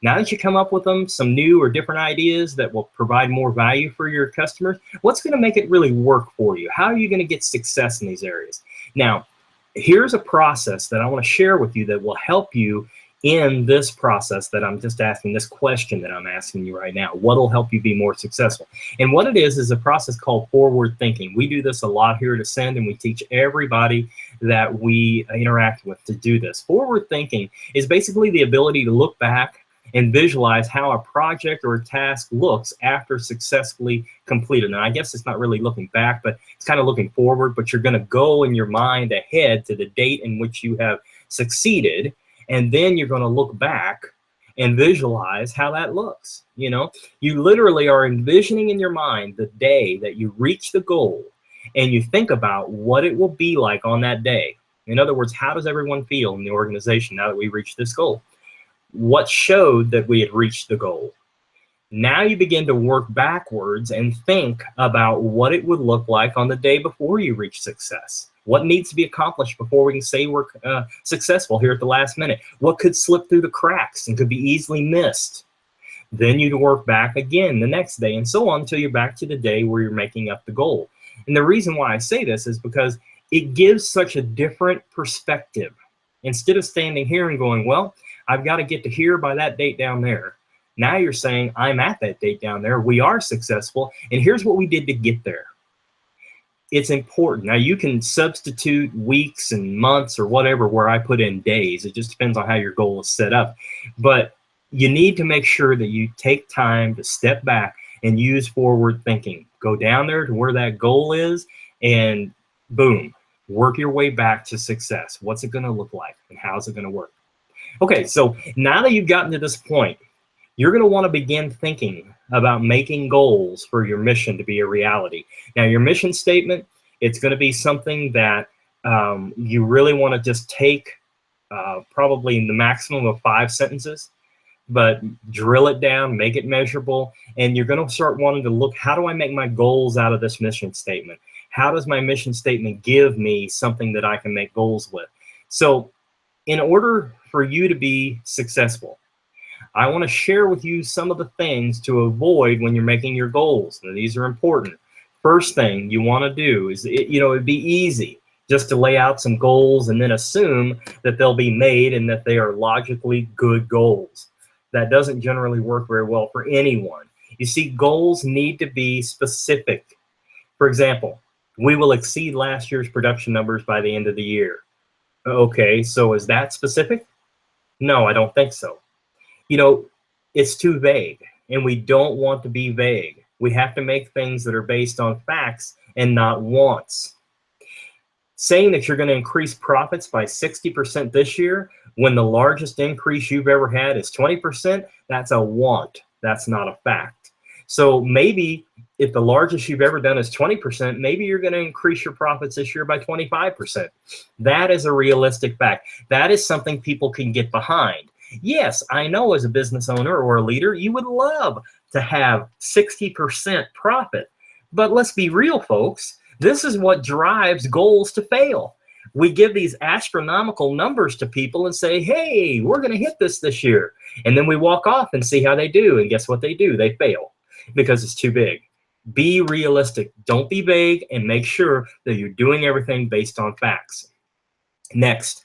Now that you come up with some new or different ideas that will provide more value for your customers, what's going to make it really work for you? How are you going to get success in these areas? Now, here's a process that I want to share with you that will help you in this process that I'm just asking, this question that I'm asking you right now. What will help you be more successful? And what it is a process called forward thinking. We do this a lot here at Ascend, and we teach everybody that we interact with to do this. Forward thinking is basically the ability to look back and visualize how a project or a task looks after successfully completed. Now, I guess it's not really looking back, but it's kind of looking forward, but you're going to go in your mind ahead to the date in which you have succeeded, and then you're going to look back and visualize how that looks. You literally are envisioning in your mind the day that you reach the goal, and you think about what it will be like on that day. In other words, how does everyone feel in the organization now that we reach this goal? what showed that we had reached the goal. Now you begin to work backwards and think about what it would look like on the day before you reach success. What needs to be accomplished before we can say we're successful here at the last minute? What could slip through the cracks and could be easily missed? Then you'd work back again the next day and so on until you're back to the day where you're making up the goal. And the reason why I say this is because it gives such a different perspective. Instead of standing here and going, well, I've got to get to here by that date down there. Now you're saying, I'm at that date down there. We are successful. And here's what we did to get there. It's important. Now you can substitute weeks and months or whatever where I put in days. It just depends on how your goal is set up. But you need to make sure that you take time to step back and use forward thinking. Go down there to where that goal is and boom, work your way back to success. What's it going to look like and how's it going to work? Okay, so now that you've gotten to this point, you're going to want to begin thinking about making goals for your mission to be a reality. Now, your mission statement, it's going to be something that you really want to just take probably in the maximum of 5 sentences, but drill it down, make it measurable, and you're going to start wanting to look, how do I make my goals out of this mission statement? How does my mission statement give me something that I can make goals with? So in order for you to be successful, I want to share with you some of the things to avoid when you're making your goals. Now, these are important. First thing you want to do is, it'd be easy just to lay out some goals and then assume that they'll be made and that they are logically good goals. That doesn't generally work very well for anyone. You see, goals need to be specific. For example, we will exceed last year's production numbers by the end of the year. Okay, so is that specific? No, I don't think so. It's too vague, and we don't want to be vague. We have to make things that are based on facts and not wants. Saying that you're going to increase profits by 60% this year when the largest increase you've ever had is 20%, that's a want. That's not a fact. So maybe if the largest you've ever done is 20%, maybe you're going to increase your profits this year by 25%. That is a realistic fact. That is something people can get behind. Yes, I know as a business owner or a leader, you would love to have 60% profit. But let's be real, folks. This is what drives goals to fail. We give these astronomical numbers to people and say, hey, we're going to hit this year. And then we walk off and see how they do. And guess what they do? They fail because it's too big. Be realistic. Don't be vague, and make sure that you're doing everything based on facts. Next.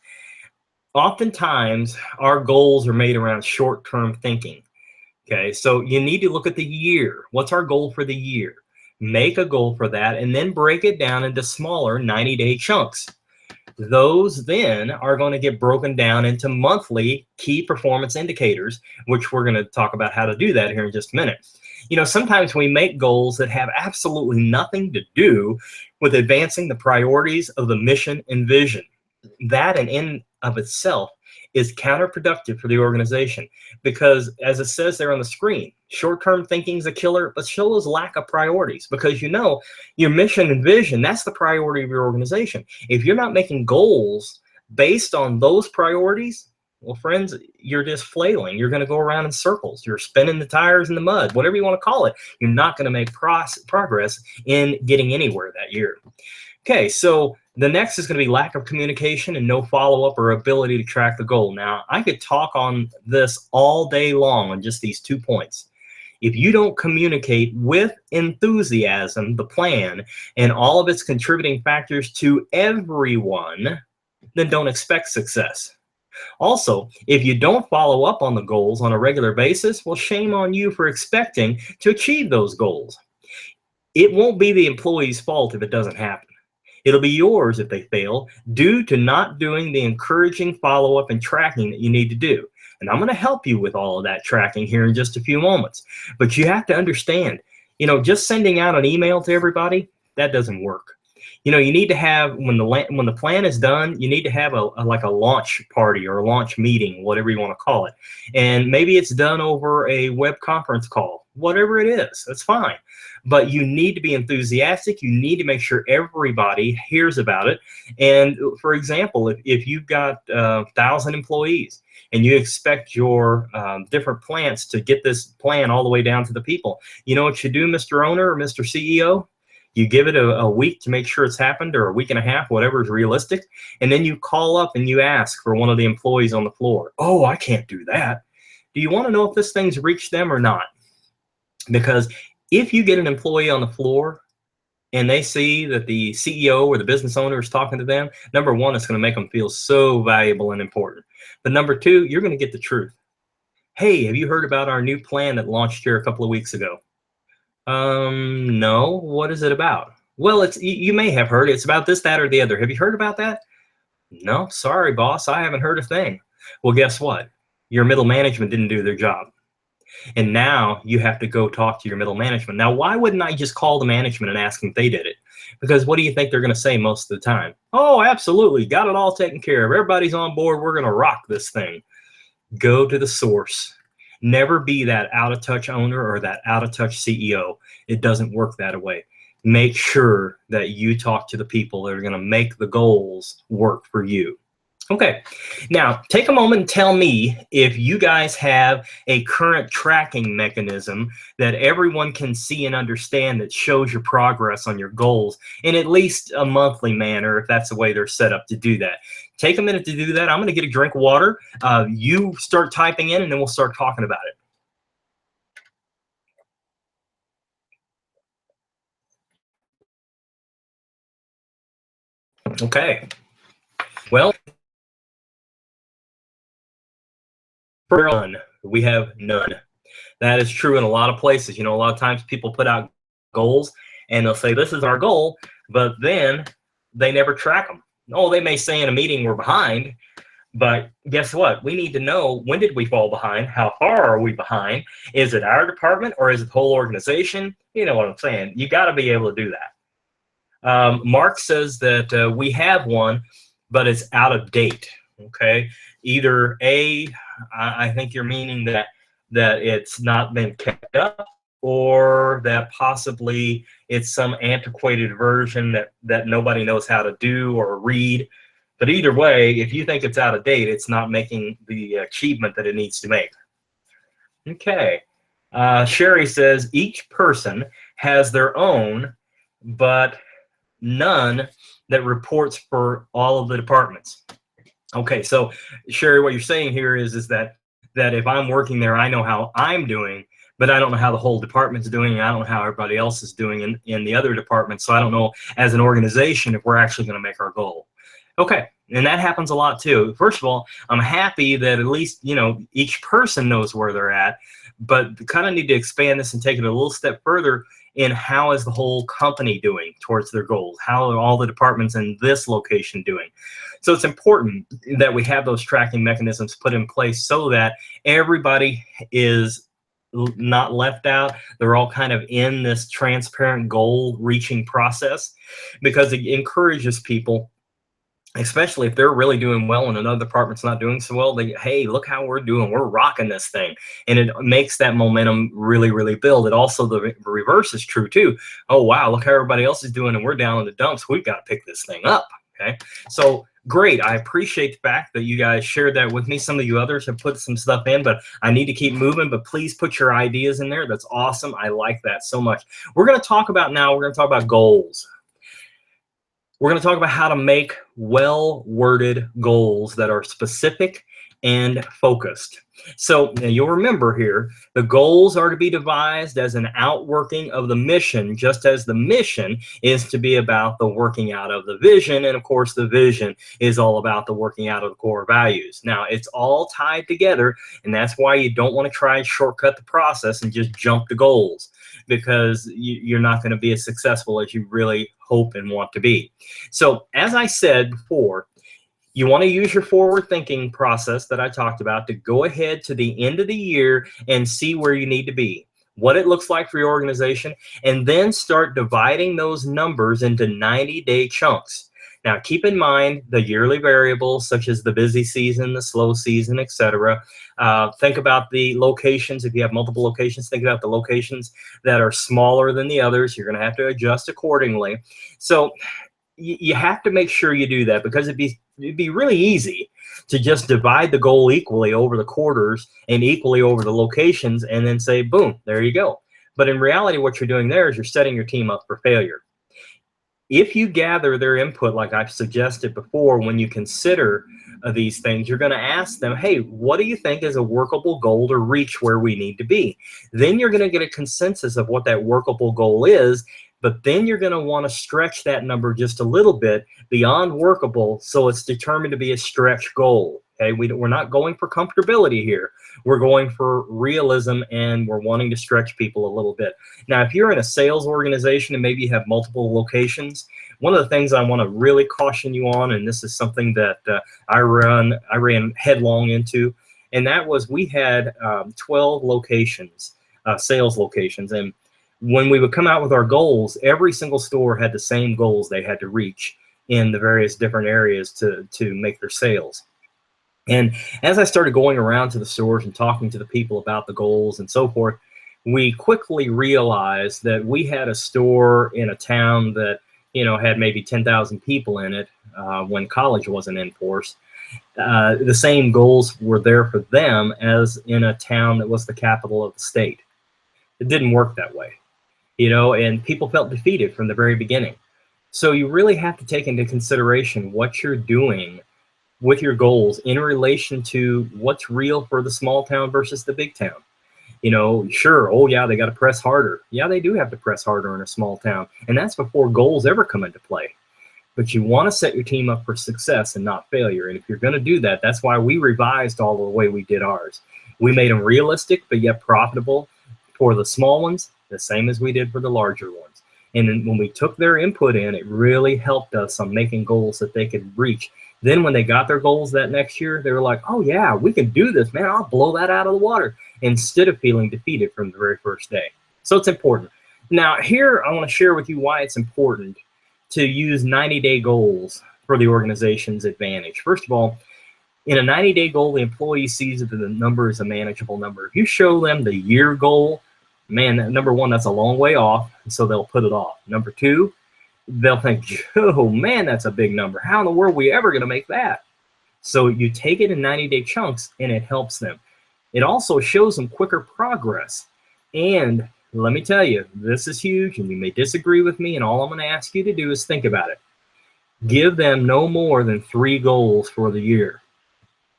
Oftentimes, our goals are made around short-term thinking. Okay, so you need to look at the year. What's our goal for the year? Make a goal for that and then break it down into smaller 90-day chunks. Those then are going to get broken down into monthly key performance indicators, which we're going to talk about how to do that here in just a minute. Sometimes we make goals that have absolutely nothing to do with advancing the priorities of the mission and vision. That in of itself is counterproductive for the organization because, as it says there on the screen, short-term thinking is a killer, but so is lack of priorities, because your mission and vision, that's the priority of your organization. If you're not making goals based on those priorities, well, friends, you're just flailing. You're going to go around in circles. You're spinning the tires in the mud, whatever you want to call it. You're not going to make progress in getting anywhere that year. Okay, so the next is going to be lack of communication and no follow-up or ability to track the goal. Now, I could talk on this all day long on just these 2 points. If you don't communicate with enthusiasm the plan and all of its contributing factors to everyone, then don't expect success. Also, if you don't follow up on the goals on a regular basis, well, shame on you for expecting to achieve those goals. It won't be the employee's fault if it doesn't happen. It'll be yours if they fail due to not doing the encouraging follow-up and tracking that you need to do. And I'm going to help you with all of that tracking here in just a few moments. But you have to understand, just sending out an email to everybody, that doesn't work. You need to have, when the plan is done, you need to have like a launch party or a launch meeting, whatever you want to call it. And maybe it's done over a web conference call. whatever it is, that's fine. But you need to be enthusiastic. You need to make sure everybody hears about it. And for example, if you've got 1,000 employees and you expect your different plants to get this plan all the way down to the people, you know what you do, Mr. Owner or Mr. CEO? You give it a week to make sure it's happened, or a week and a half, whatever is realistic. And then you call up and you ask for one of the employees on the floor. Oh, I can't do that. Do you want to know if this thing's reached them or not? Because if you get an employee on the floor and they see that the CEO or the business owner is talking to them, number one, it's going to make them feel so valuable and important. But number two, you're going to get the truth. Hey, have you heard about our new plan that launched here a couple of weeks ago? No. What is it about? Well, you may have heard. It's about this, that, or the other. Have you heard about that? No, sorry, boss. I haven't heard a thing. Well, guess what? Your middle management didn't do their job. And now you have to go talk to your middle management. Now, why wouldn't I just call the management and ask them if they did it? Because what do you think they're going to say most of the time? Oh, absolutely. Got it all taken care of. Everybody's on board. We're going to rock this thing. Go to the source. Never be that out of touch owner or that out of touch CEO. It doesn't work that way. Make sure that you talk to the people that are going to make the goals work for you. Okay, now take a moment and tell me if you guys have a current tracking mechanism that everyone can see and understand that shows your progress on your goals in at least a monthly manner, if that's the way they're set up to do that. Take a minute to do that. I'm going to get a drink of water. You start typing in, and then we'll start talking about it. Okay, well, for none, we have none. That is true in a lot of places. You know, a lot of times people put out goals and they'll say, this is our goal, but then they never track them. Oh, they may say in a meeting we're behind, but guess what? We need to know, when did we fall behind? How far are we behind? Is it our department or is it the whole organization? You know what I'm saying? You got to be able to do that. Mark says that we have one, but it's out of date. Okay. Either I think you're meaning that it's not been kept up, or that possibly it's some antiquated version that nobody knows how to do or read. But either way, if you think it's out of date, it's not making the achievement that it needs to make. Okay. Sherry says each person has their own, but none that reports for all of the departments. Okay, so Sherry, what you're saying here is that if I'm working there, I know how I'm doing, but I don't know how the whole department's doing, and I don't know how everybody else is doing in the other departments. So I don't know as an organization if we're actually going to make our goal. Okay, and that happens a lot too. First of all, I'm happy that at least, you know, each person knows where they're at, but kind of need to expand this and take it a little step further in how is the whole company doing towards their goals? How are all the departments in this location doing? So it's important that we have those tracking mechanisms put in place so that everybody is not left out. They're all kind of in this transparent goal reaching process, because it encourages people, especially if they're really doing well and another department's not doing so well. Hey, look how we're doing. We're rocking this thing. And it makes that momentum really, really build. It also, the reverse is true too. Oh, wow, look how everybody else is doing and we're down in the dumps. We've got to pick this thing up. Okay. So great. I appreciate the fact that you guys shared that with me. Some of you others have put some stuff in, but I need to keep moving. But please put your ideas in there. That's awesome. I like that so much. We're going to talk about goals. We're going to talk about how to make well-worded goals that are specific and focused. So you'll remember here, the goals are to be devised as an outworking of the mission, just as the mission is to be about the working out of the vision. And of course, the vision is all about the working out of the core values. Now, it's all tied together, and that's why you don't want to try and shortcut the process and just jump to goals, because you're not going to be as successful as you really hope and want to be. So as I said before, you want to use your forward thinking process that I talked about to go ahead to the end of the year and see where you need to be, what it looks like for your organization, and then start dividing those numbers into 90-day chunks. Now, keep in mind the yearly variables such as the busy season, the slow season, etc. Think about the locations. If you have multiple locations, think about the locations that are smaller than the others. You're going to have to adjust accordingly. So you have to make sure you do that, because it'd be really easy to just divide the goal equally over the quarters and equally over the locations and then say, boom, there you go. But in reality, what you're doing there is you're setting your team up for failure. If you gather their input, like I've suggested before, when you consider these things, you're going to ask them, hey, what do you think is a workable goal to reach where we need to be? Then you're going to get a consensus of what that workable goal is, but then you're going to want to stretch that number just a little bit beyond workable, so it's determined to be a stretch goal. Okay, we're not going for comfortability here. We're going for realism, and we're wanting to stretch people a little bit. Now, if you're in a sales organization and maybe you have multiple locations, one of the things I want to really caution you on, and this is something that I ran headlong into, and that was we had 12 locations, sales locations, and when we would come out with our goals, every single store had the same goals they had to reach in the various different areas to make their sales. And as I started going around to the stores and talking to the people about the goals and so forth, we quickly realized that we had a store in a town that, had maybe 10,000 people in it when college wasn't in force. The same goals were there for them as in a town that was the capital of the state. It didn't work that way, and people felt defeated from the very beginning. So you really have to take into consideration what you're doing with your goals in relation to what's real for the small town versus the big town. Sure, oh yeah, they got to press harder. Yeah, they do have to press harder in a small town, and that's before goals ever come into play. But you want to set your team up for success and not failure. And if you're going to do that, that's why we revised all the way we did ours. We made them realistic, but yet profitable for the small ones, the same as we did for the larger ones. And then when we took their input in, it really helped us on making goals that they could reach. Then when they got their goals that next year, they were like, oh yeah, we can do this, man. I'll blow that out of the water, instead of feeling defeated from the very first day. So it's important. Now here, I want to share with you why it's important to use 90-day goals for the organization's advantage. First of all, in a 90-day goal, the employee sees that the number is a manageable number. If you show them the year goal, man, number one, that's a long way off, so they'll put it off. Number two, they'll think, oh man, that's a big number. How in the world are we ever going to make that? So you take it in 90-day chunks, and it helps them. It also shows them quicker progress. And let me tell you, this is huge, and you may disagree with me, and all I'm going to ask you to do is think about it. Give them no more than 3 goals for the year.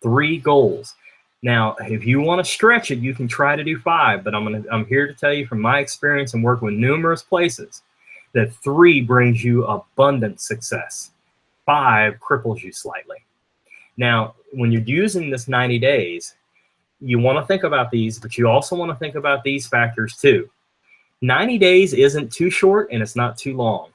3 goals. Now, if you want to stretch it, you can try to do 5, but I'm here to tell you from my experience and working with numerous places that 3 brings you abundant success. 5 cripples you slightly. Now, when you're using this 90 days, you want to think about these, but you also want to think about these factors too. 90 days isn't too short, and it's not too long.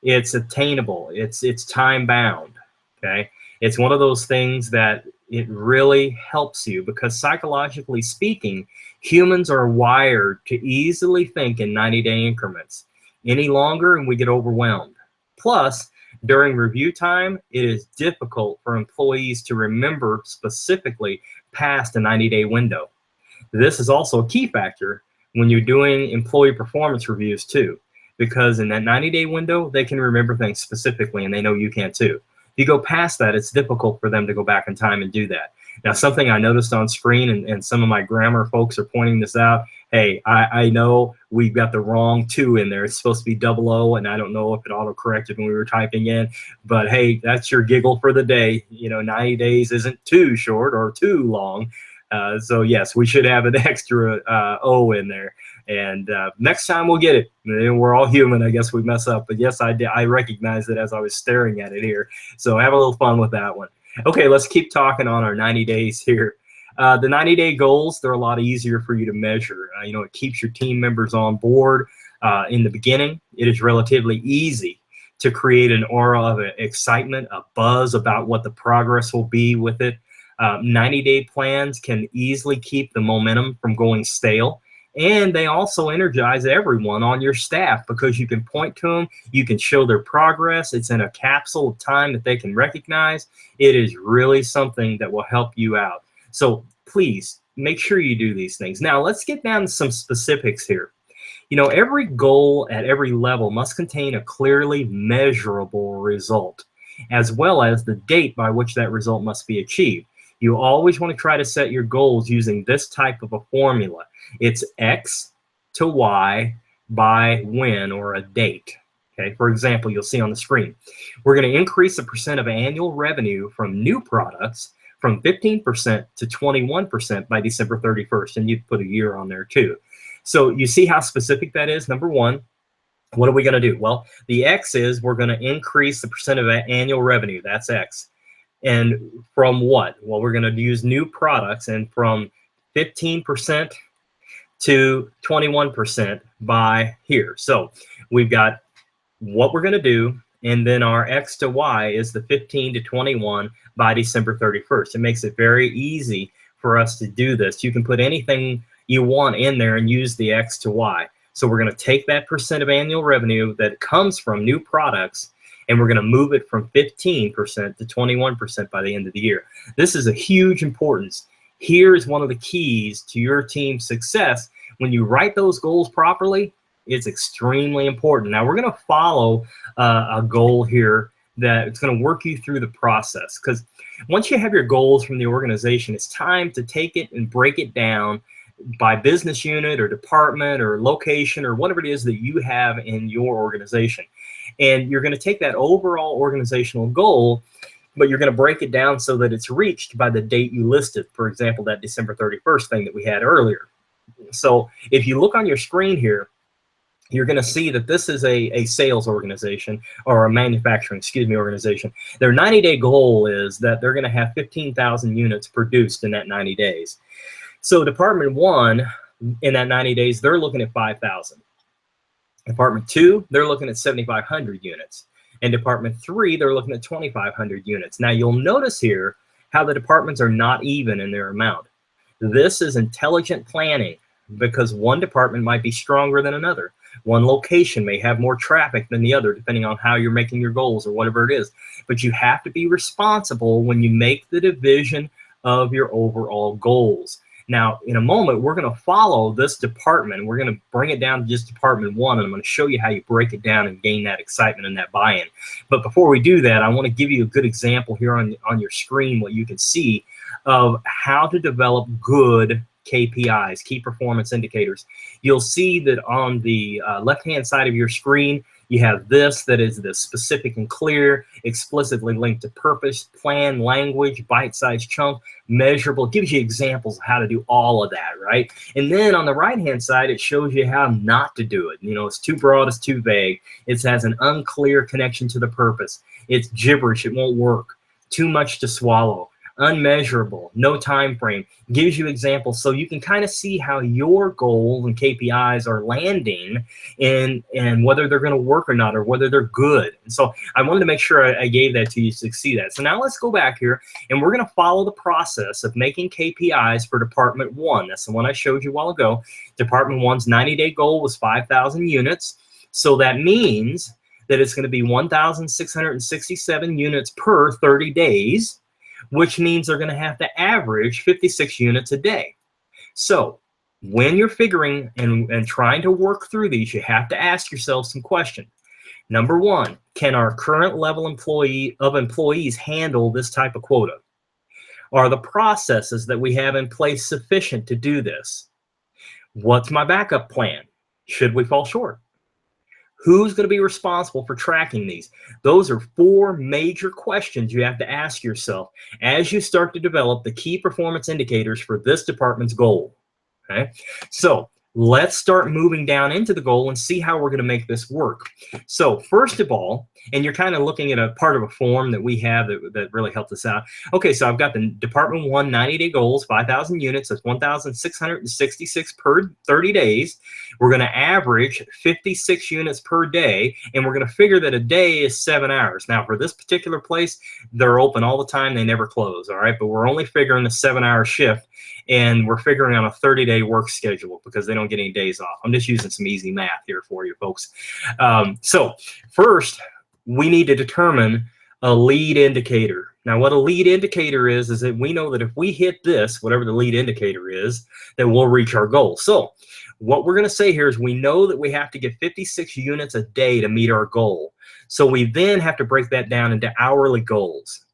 It's attainable. It's time bound. Okay. It's one of those things that it really helps you, because psychologically speaking, humans are wired to easily think in 90-day increments. Any longer and we get overwhelmed. Plus, during review time, it is difficult for employees to remember specifically past a 90-day window. This is also a key factor when you're doing employee performance reviews too, because in that 90-day window, they can remember things specifically, and they know you can too. If you go past that, it's difficult for them to go back in time and do that. Now, something I noticed on screen, and some of my grammar folks are pointing this out, hey, I know we've got the wrong 2 in there. It's supposed to be 00, and I don't know if it auto-corrected when we were typing in, but hey, that's your giggle for the day. 90 days isn't too short or too long. So yes, we should have an extra O in there. And next time we'll get it. We're all human. I guess we mess up. But yes, I recognize it as I was staring at it here. So have a little fun with that one. Okay, let's keep talking on our 90 days here. The 90-day goals, they're a lot easier for you to measure. It keeps your team members on board. In the beginning, it is relatively easy to create an aura of excitement, a buzz about what the progress will be with it. 90-day plans can easily keep the momentum from going stale. And they also energize everyone on your staff because you can point to them, you can show their progress. It's in a capsule of time that they can recognize. It is really something that will help you out. So please make sure you do these things. Now let's get down to some specifics here. You know, every goal at every level must contain a clearly measurable result, as well as the date by which that result must be achieved. You always want to try to set your goals using this type of a formula. It's X to Y by when, or a date. Okay, for example, you'll see on the screen, we're going to increase the percent of annual revenue from new products from 15% to 21% by December 31st. And you put a year on there too. So you see how specific that is. Number one, what are we going to do? Well, the X is we're going to increase the percent of annual revenue. That's X. And from what? Well, we're going to use new products, and from 15% to 21% by here. So we've got what we're going to do, and then our X to Y is the 15 to 21 by December 31st. It makes it very easy for us to do this. You can put anything you want in there and use the X to Y. So we're going to take that percent of annual revenue that comes from new products, and we're going to move it from 15% to 21% by the end of the year. This is a huge importance. Here is one of the keys to your team's success. When you write those goals properly, it's extremely important. Now we're going to follow a goal here that it's going to work you through the process, because once you have your goals from the organization, it's time to take it and break it down by business unit or department or location or whatever it is that you have in your organization. And you're going to take that overall organizational goal, but you're going to break it down so that it's reached by the date you listed. For example, that December 31st thing that we had earlier. So if you look on your screen here, you're going to see that this is a sales organization, or a manufacturing, organization. Their 90-day goal is that they're going to have 15,000 units produced in that 90 days. So Department 1, in that 90 days, they're looking at 5,000. Department 2, they're looking at 7,500 units. And Department 3, they're looking at 2,500 units. Now you'll notice here how the departments are not even in their amount. This is intelligent planning, because one department might be stronger than another. One location may have more traffic than the other, depending on how you're making your goals or whatever it is. But you have to be responsible when you make the division of your overall goals. Now, in a moment, we're going to follow this department. We're going to bring it down to just Department 1, and I'm going to show you how you break it down and gain that excitement and that buy-in. But before we do that, I want to give you a good example here on your screen, what you can see of how to develop good KPIs, key performance indicators. You'll see that on the left-hand side of your screen, you have this that is the specific and clear, explicitly linked to purpose, plan, language, bite-sized chunk, measurable. It gives you examples of how to do all of that, right? And then on the right-hand side, it shows you how not to do it. You know, it's too broad, it's too vague. It has an unclear connection to the purpose. It's gibberish, it won't work. Too much to swallow. Unmeasurable, no time frame. Gives you examples so you can kind of see how your goals and KPIs are landing, and whether they're going to work or not, or whether they're good. And so I wanted to make sure I gave that to you to see that. So now let's go back here, and we're going to follow the process of making KPIs for Department 1. That's the one I showed you a while ago. Department 1's 90-day goal was 5,000 units. So that means that it's going to be 1,667 units per 30 days. Which means they're going to have to average 56 units a day. So when you're figuring and trying to work through these, you have to ask yourself some questions. Number one, can our current level of employees handle this type of quota? Are the processes that we have in place sufficient to do this? What's my backup plan? Should we fall short? Who's going to be responsible for tracking these? Those are 4 major questions you have to ask yourself as you start to develop the key performance indicators for this department's goal. Okay, so let's start moving down into the goal and see how we're going to make this work. So first of all, and you're kind of looking at a part of a form that we have that really helped us out. Okay, so I've got the Department 1 90-day goals, 5,000 units. That's 1,666 per 30 days. We're going to average 56 units per day, and we're going to figure that a day is 7 hours. Now, for this particular place, they're open all the time. They never close, all right? But we're only figuring a 7-hour shift, and we're figuring on a 30-day work schedule because they don't get any days off. I'm just using some easy math here for you folks. So first, we need to determine a lead indicator. Now, what a lead indicator is that we know that if we hit this, whatever the lead indicator is, then we'll reach our goal. So what we're going to say here is we know that we have to get 56 units a day to meet our goal. So we then have to break that down into hourly goals.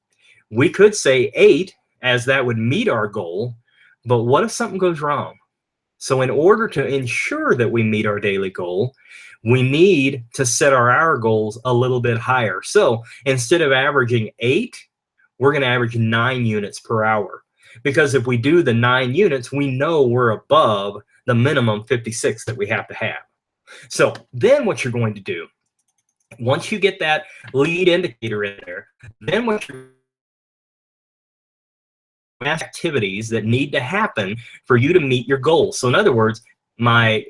We could say 8, as that would meet our goal, but what if something goes wrong? So in order to ensure that we meet our daily goal, we need to set our hour goals a little bit higher. So instead of averaging 8, we're going to average 9 units per hour. Because if we do the 9 units, we know we're above the minimum 56 that we have to have. So then what you're going to do, once you get that lead indicator in there, then what you're activities that need to happen for you to meet your goals. So in other words, my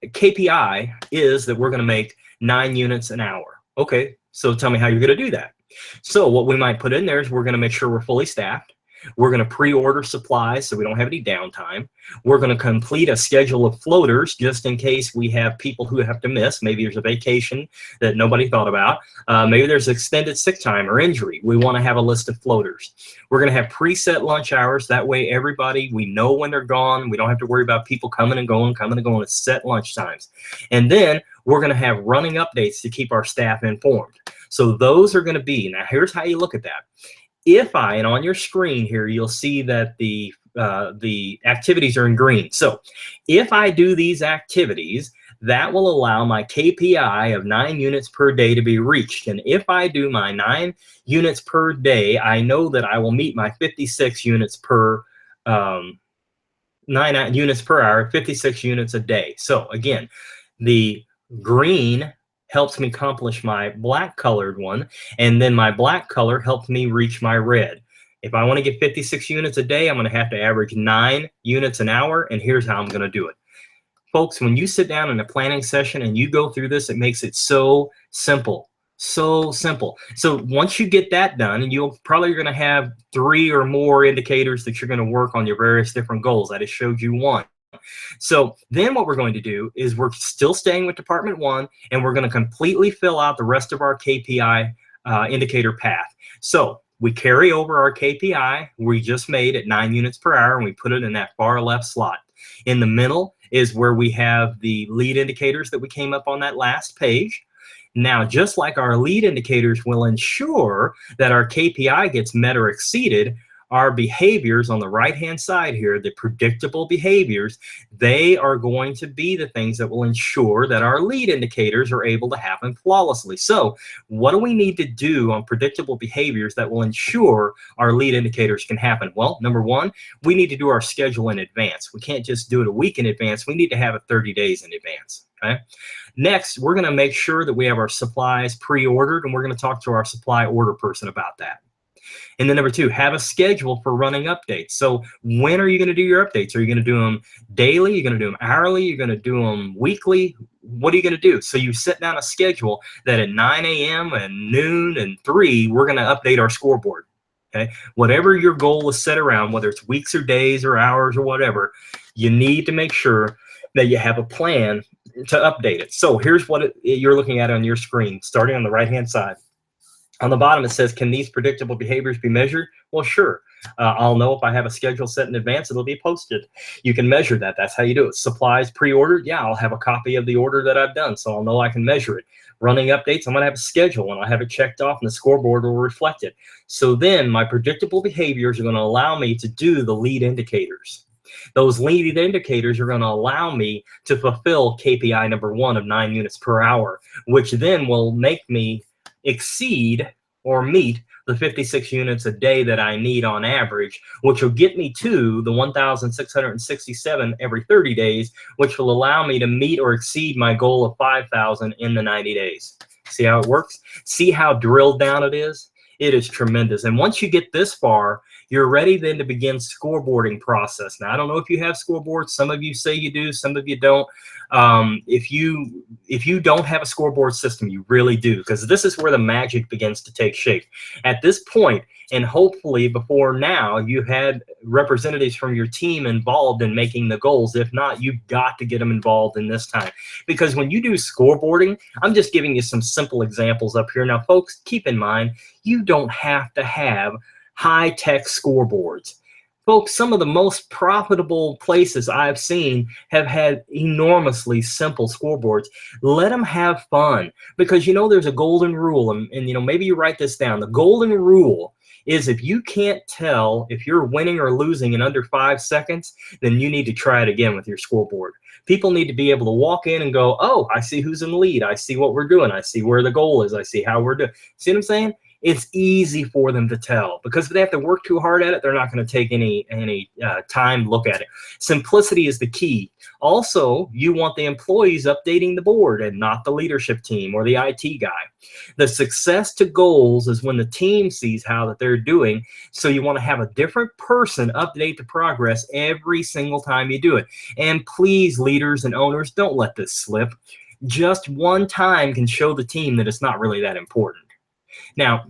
KPI is that we're going to make 9 units an hour. Okay, so tell me how you're going to do that. So what we might put in there is we're going to make sure we're fully staffed. We're going to pre-order supplies so we don't have any downtime. We're going to complete a schedule of floaters just in case we have people who have to miss. Maybe there's a vacation that nobody thought about. Maybe there's extended sick time or injury. We want to have a list of floaters. We're going to have preset lunch hours. That way everybody, we know when they're gone. We don't have to worry about people coming and going. It's set lunch times. And then we're going to have running updates to keep our staff informed. So those are going to be, now here's how you look at that. If I, and on your screen here, you'll see that the activities are in green. So if I do these activities, that will allow my KPI of 9 units per day to be reached. And if I do my 9 units per day, I know that I will meet my 56 units per 9 units per hour, 56 units a day. So again, the green helps me accomplish my black colored one, and then my black color helps me reach my red. If I want to get 56 units a day, I'm going to have to average 9 units an hour, and here's how I'm going to do it. Folks, when you sit down in a planning session and you go through this, it makes it so simple. So simple. So once you get that done, and you'll probably going to have 3 or more indicators that you're going to work on your various different goals. I just showed you one. So then what we're going to do is we're still staying with Department 1, and we're going to completely fill out the rest of our KPI indicator path. So we carry over our KPI we just made at 9 units per hour, and we put it in that far left slot. In the middle is where we have the lead indicators that we came up on that last page. Now, just like our lead indicators will ensure that our KPI gets met or exceeded, our behaviors on the right-hand side here, the predictable behaviors, they are going to be the things that will ensure that our lead indicators are able to happen flawlessly. So what do we need to do on predictable behaviors that will ensure our lead indicators can happen? Well, number one, we need to do our schedule in advance. We can't just do it a week in advance. We need to have it 30 days in advance. Okay. Next, we're going to make sure that we have our supplies pre-ordered, and we're going to talk to our supply order person about that. And then number 2, have a schedule for running updates. So when are you going to do your updates? Are you going to do them daily? You're going to do them hourly? You're going to do them weekly? What are you going to do? So you set down a schedule that at 9 a.m. and noon and 3, we're going to update our scoreboard. Okay, whatever your goal is set around, whether it's weeks or days or hours or whatever, you need to make sure that you have a plan to update it. So here's what you're looking at on your screen, starting on the right-hand side. On the bottom, it says, can these predictable behaviors be measured? Well, sure. I'll know if I have a schedule set in advance, it'll be posted. You can measure that. That's how you do it. Supplies pre-ordered. Yeah, I'll have a copy of the order that I've done, so I'll know I can measure it. Running updates, I'm going to have a schedule, and I'll have it checked off, and the scoreboard will reflect it. So then my predictable behaviors are going to allow me to do the lead indicators. Those lead indicators are going to allow me to fulfill KPI number 1 of 9 units per hour, which then will make me exceed or meet the 56 units a day that I need on average, which will get me to the 1,667 every 30 days, which will allow me to meet or exceed my goal of 5,000 in the 90 days. See how it works? See how drilled down it is? It is tremendous. And once you get this far, you're ready then to begin scoreboarding process. Now, I don't know if you have scoreboards. Some of you say you do, some of you don't. If you don't have a scoreboard system, you really do, because this is where the magic begins to take shape. At this point, and hopefully before now, you had representatives from your team involved in making the goals. If not, you've got to get them involved in this time. Because when you do scoreboarding, I'm just giving you some simple examples up here. Now, folks, keep in mind, you don't have to have high-tech scoreboards. Folks, some of the most profitable places I've seen have had enormously simple scoreboards. Let them have fun, because you know there's a golden rule, and you know, maybe you write this down. The golden rule is if you can't tell if you're winning or losing in under 5 seconds, then you need to try it again with your scoreboard. People need to be able to walk in and go, oh, I see who's in the lead. I see what we're doing. I see where the goal is. I see how we're doing. See what I'm saying? It's easy for them to tell, because if they have to work too hard at it, they're not going to take any time to look at it. Simplicity is the key. Also, you want the employees updating the board and not the leadership team or the IT guy. The success to goals is when the team sees how that they're doing. So you want to have a different person update the progress every single time you do it. And please, leaders and owners, don't let this slip. Just one time can show the team that it's not really that important. Now,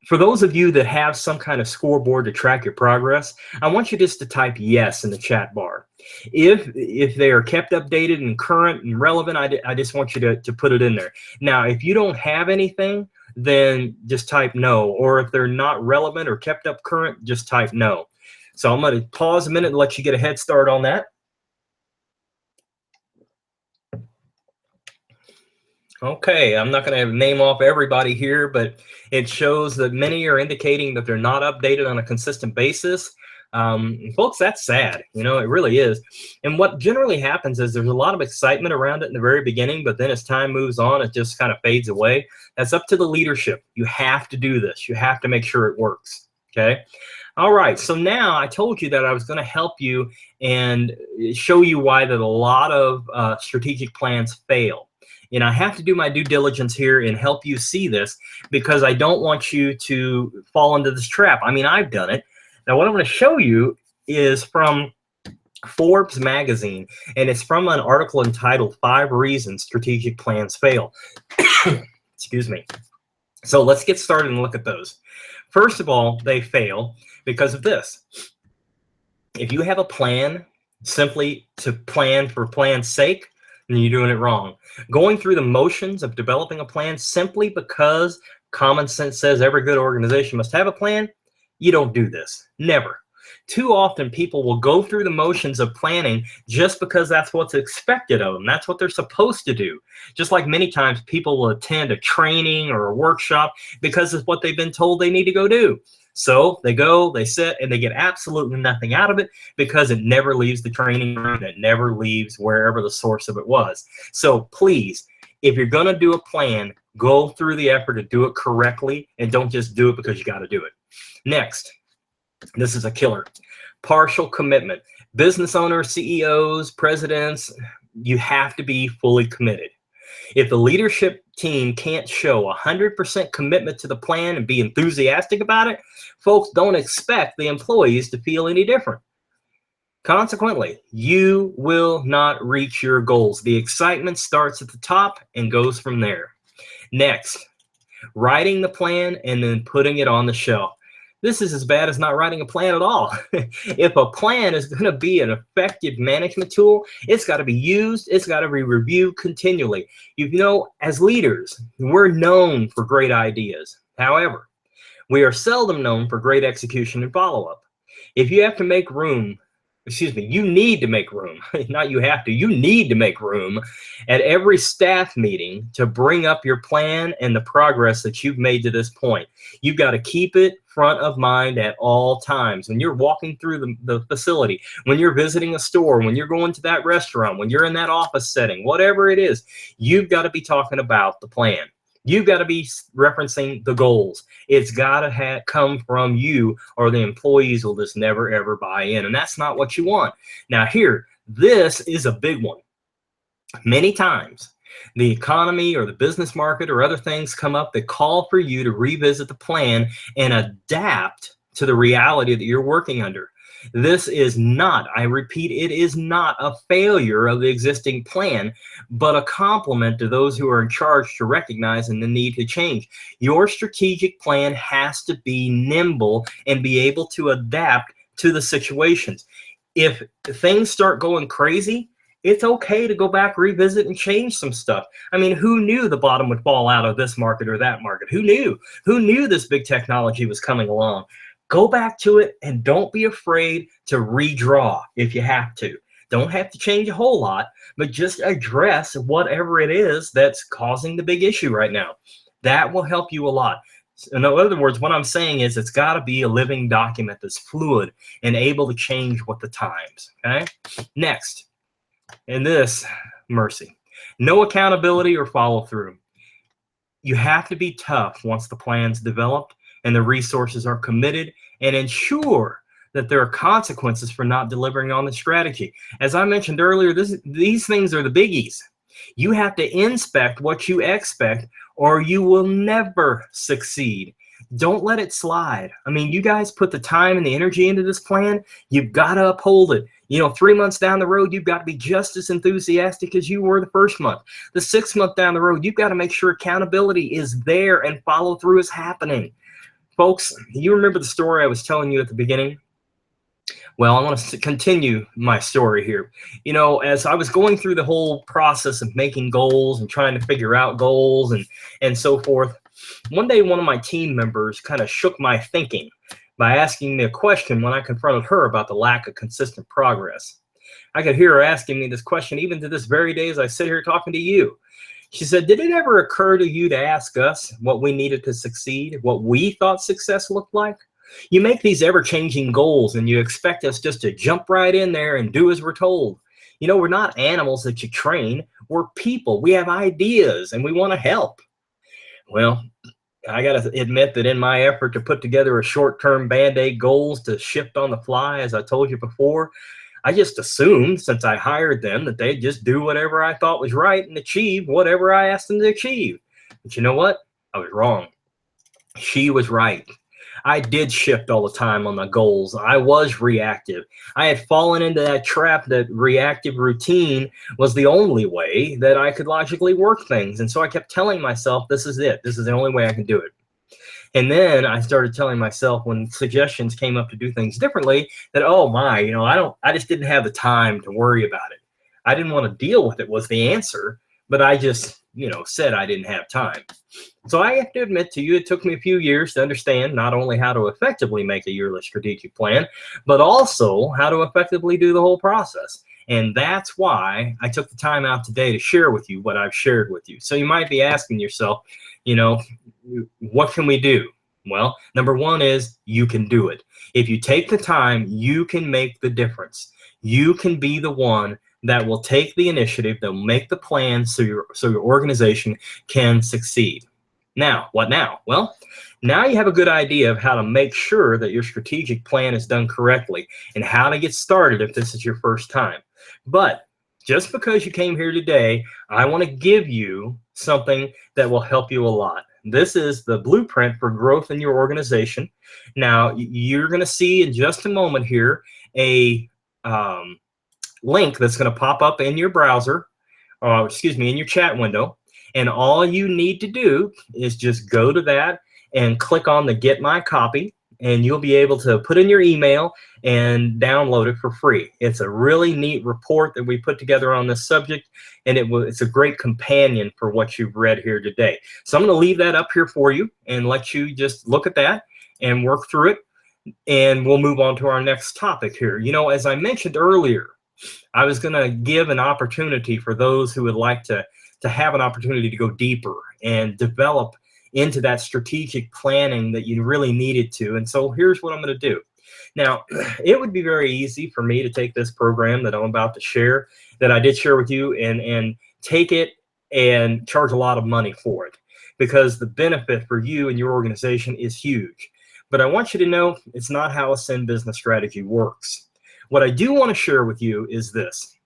for those of you that have some kind of scoreboard to track your progress, I want you just to type yes in the chat bar. If they are kept updated and current and relevant, I just want you to put it in there. Now, if you don't have anything, then just type no. Or if they're not relevant or kept up current, just type no. So I'm going to pause a minute and let you get a head start on that. Okay, I'm not going to name off everybody here, but it shows that many are indicating that they're not updated on a consistent basis. Folks, that's sad. You know, it really is. And what generally happens is there's a lot of excitement around it in the very beginning, but then as time moves on, it just kind of fades away. That's up to the leadership. You have to do this. You have to make sure it works. Okay. All right. So now I told you that I was going to help you and show you why that a lot of strategic plans fail. And I have to do my due diligence here and help you see this, because I don't want you to fall into this trap. I mean, I've done it. Now, what I'm going to show you is from Forbes magazine, and it's from an article entitled 5 Reasons Strategic Plans Fail. Excuse me. So let's get started and look at those. First of all, they fail because of this. If you have a plan simply to plan for plan's sake, then you're doing it wrong. Going through the motions of developing a plan simply because common sense says every good organization must have a plan, you don't do this. Never. Too often people will go through the motions of planning just because that's what's expected of them. That's what they're supposed to do. Just like many times people will attend a training or a workshop because it's what they've been told they need to go do. So they go, they sit, and they get absolutely nothing out of it because it never leaves the training room. It never leaves wherever the source of it was. So please, if you're going to do a plan, go through the effort to do it correctly, and don't just do it because you got to do it. Next, this is a killer. Partial commitment. Business owners, CEOs, presidents, you have to be fully committed. If the leadership team can't show 100% commitment to the plan and be enthusiastic about it, folks, don't expect the employees to feel any different. Consequently, you will not reach your goals. The excitement starts at the top and goes from there. Next, writing the plan and then putting it on the shelf. This is as bad as not writing a plan at all. If a plan is going to be an effective management tool, it's got to be used. It's got to be reviewed continually. You know, as leaders, we're known for great ideas. However, we are seldom known for great execution and follow-up. If you have to make room, you need to make room, not you have to, you need to make room at every staff meeting to bring up your plan and the progress that you've made to this point. You've got to keep it front of mind at all times. When you're walking through the facility, when you're visiting a store, when you're going to that restaurant, when you're in that office setting, whatever it is, you've got to be talking about the plan. You've got to be referencing the goals. It's got to come from you, or the employees will just never, ever buy in. And that's not what you want. Now here, this is a big one. Many times The economy or the business market or other things come up that call for you to revisit the plan and adapt to the reality that you're working under. This is not, I repeat, it is not a failure of the existing plan, but a compliment to those who are in charge to recognizing the need to change. Your strategic plan has to be nimble and be able to adapt to the situations. If things start going crazy, it's okay to go back, revisit, and change some stuff. I mean, who knew the bottom would fall out of this market or that market? Who knew? Who knew this big technology was coming along? Go back to it and don't be afraid to redraw if you have to. Don't have to change a whole lot, but just address whatever it is that's causing the big issue right now. That will help you a lot. In other words, what I'm saying is it's got to be a living document that's fluid and able to change with the times. Okay? Next, and this, mercy. No accountability or follow through. You have to be tough once the plan's developed and the resources are committed, and ensure that there are consequences for not delivering on the strategy. As I mentioned earlier, these things are the biggies. You have to inspect what you expect, or you will never succeed. Don't let it slide. I mean, you guys put the time and the energy into this plan. You've got to uphold it. You know, 3 months down the road, you've got to be just as enthusiastic as you were the first month. The 6th month down the road, you've got to make sure accountability is there and follow through is happening. Folks, you remember the story I was telling you at the beginning? Well, I want to continue my story here. You know, as I was going through the whole process of making goals and trying to figure out goals and so forth, one day one of my team members kind of shook my thinking by asking me a question when I confronted her about the lack of consistent progress. I could hear her asking me this question even to this very day as I sit here talking to you. She said, did it ever occur to you to ask us what we needed to succeed, what we thought success looked like? You make these ever-changing goals and you expect us just to jump right in there and do as we're told. You know, we're not animals that you train. We're people. We have ideas and we want to help. Well, I got to admit that in my effort to put together a short-term Band-Aid goals to shift on the fly, as I told you before, I just assumed, since I hired them, that they'd just do whatever I thought was right and achieve whatever I asked them to achieve. But you know what? I was wrong. She was right. I did shift all the time on my goals. I was reactive. I had fallen into that trap that reactive routine was the only way that I could logically work things. And so I kept telling myself, this is it. This is the only way I can do it. And then I started telling myself when suggestions came up to do things differently that, oh my, you know, I just didn't have the time to worry about it. I didn't want to deal with it was the answer, but I just, you know, said I didn't have time. So I have to admit to you, it took me a few years to understand not only how to effectively make a yearly strategic plan, but also how to effectively do the whole process. And that's why I took the time out today to share with you what I've shared with you. So you might be asking yourself, you know, what can we do? Well, number one is you can do it. If you take the time, you can make the difference. You can be the one that will take the initiative, that will make the plan so your organization can succeed. Now, what now? Well, now you have a good idea of how to make sure that your strategic plan is done correctly and how to get started if this is your first time. But just because you came here today, I want to give you something that will help you a lot. This is the blueprint for growth in your organization. Now, you're going to see in just a moment here a link that's going to pop up in your browser, in your chat window. And all you need to do is just go to that and click on the Get My Copy, and you'll be able to put in your email and download it for free. It's a really neat report that we put together on this subject, and it's a great companion for what you've read here today. So I'm going to leave that up here for you and let you just look at that and work through it, and we'll move on to our next topic here. You know, as I mentioned earlier, I was going to give an opportunity for those who would like to have an opportunity to go deeper and develop into that strategic planning that you really needed to. And so here's what I'm going to do. Now, it would be very easy for me to take this program that I'm about to share, that I did share with you, and take it and charge a lot of money for it, because the benefit for you and your organization is huge. But I want you to know it's not how a Send business strategy works. What I do want to share with you is this.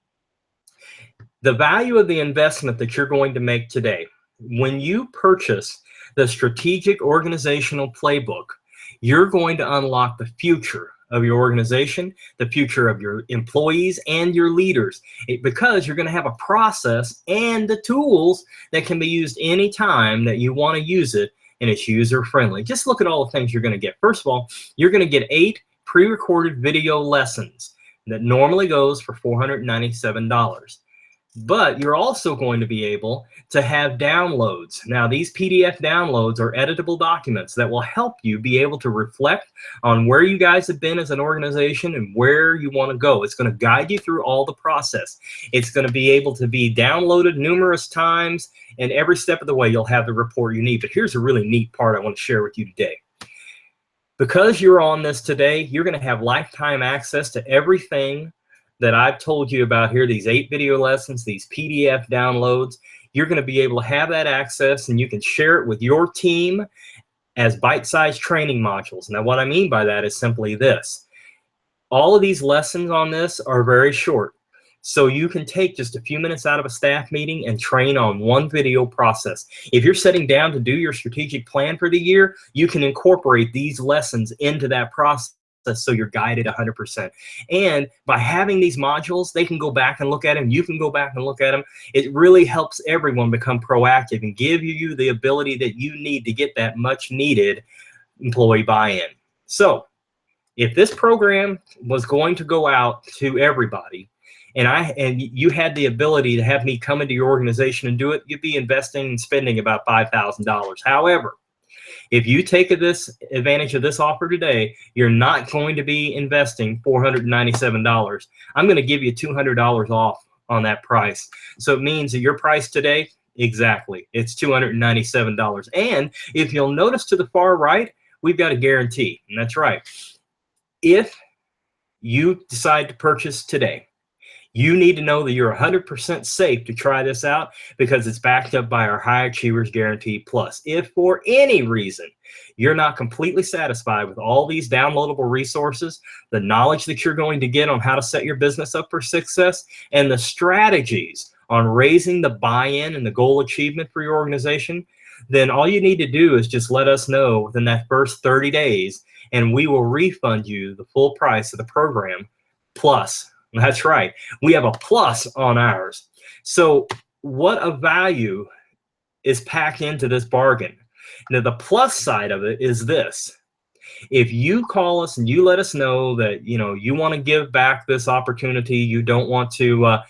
The value of the investment that you're going to make today, when you purchase the strategic organizational playbook, you're going to unlock the future of your organization, the future of your employees and your leaders, because you're going to have a process and the tools that can be used anytime that you want to use it, and it's user friendly. Just look at all the things you're going to get. First of all, you're going to get 8 pre-recorded video lessons that normally goes for $497. But you're also going to be able to have downloads. Now, these PDF downloads are editable documents that will help you be able to reflect on where you guys have been as an organization and where you want to go. It's going to guide you through all the process. It's going to be able to be downloaded numerous times, and every step of the way you'll have the report you need. But here's a really neat part I want to share with you today. Because you're on this today, you're going to have lifetime access to everything that I've told you about here, these 8 video lessons, these PDF downloads. You're going to be able to have that access, and you can share it with your team as bite-sized training modules. Now, what I mean by that is simply this. All of these lessons on this are very short. So you can take just a few minutes out of a staff meeting and train on one video process. If you're sitting down to do your strategic plan for the year, you can incorporate these lessons into that process, so you're guided 100%. And by having these modules, they can go back and look at them. You can go back and look at them. It really helps everyone become proactive and give you the ability that you need to get that much needed employee buy-in. So if this program was going to go out to everybody, and you had the ability to have me come into your organization and do it, you'd be investing and spending about $5,000. However, if you take advantage of this offer today, you're not going to be investing $497. I'm going to give you $200 off on that price. So it means that your price today, exactly, it's $297. And if you'll notice to the far right, we've got a guarantee. And that's right. If you decide to purchase today, you need to know that you're 100% safe to try this out, because it's backed up by our High Achievers Guarantee Plus. If for any reason you're not completely satisfied with all these downloadable resources, the knowledge that you're going to get on how to set your business up for success, and the strategies on raising the buy-in and the goal achievement for your organization, then all you need to do is just let us know within that first 30 days, and we will refund you the full price of the program plus. That's right. We have a plus on ours. So what a value is packed into this bargain. Now, the plus side of it is this. If you call us and you let us know that you want to give back this opportunity, you don't want to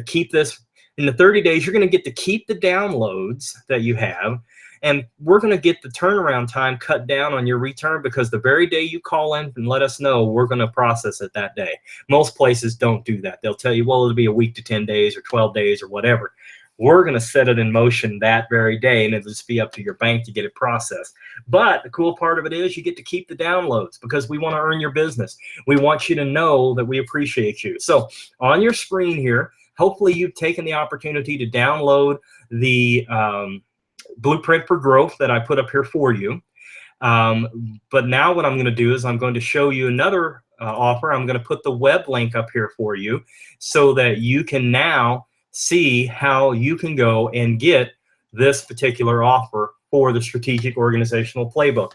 keep this in the 30 days, you're going to get to keep the downloads that you have. And we're going to get the turnaround time cut down on your return, because the very day you call in and let us know, we're going to process it that day. Most places don't do that. They'll tell you, well, it'll be a week to 10 days or 12 days or whatever. We're going to set it in motion that very day, and it'll just be up to your bank to get it processed. But the cool part of it is you get to keep the downloads, because we want to earn your business. We want you to know that we appreciate you. So on your screen here, hopefully you've taken the opportunity to download the Blueprint for Growth that I put up here for you. But now what I'm going to do is I'm going to show you another offer. I'm going to put the web link up here for you so that you can now see how you can go and get this particular offer for the Strategic Organizational Playbook.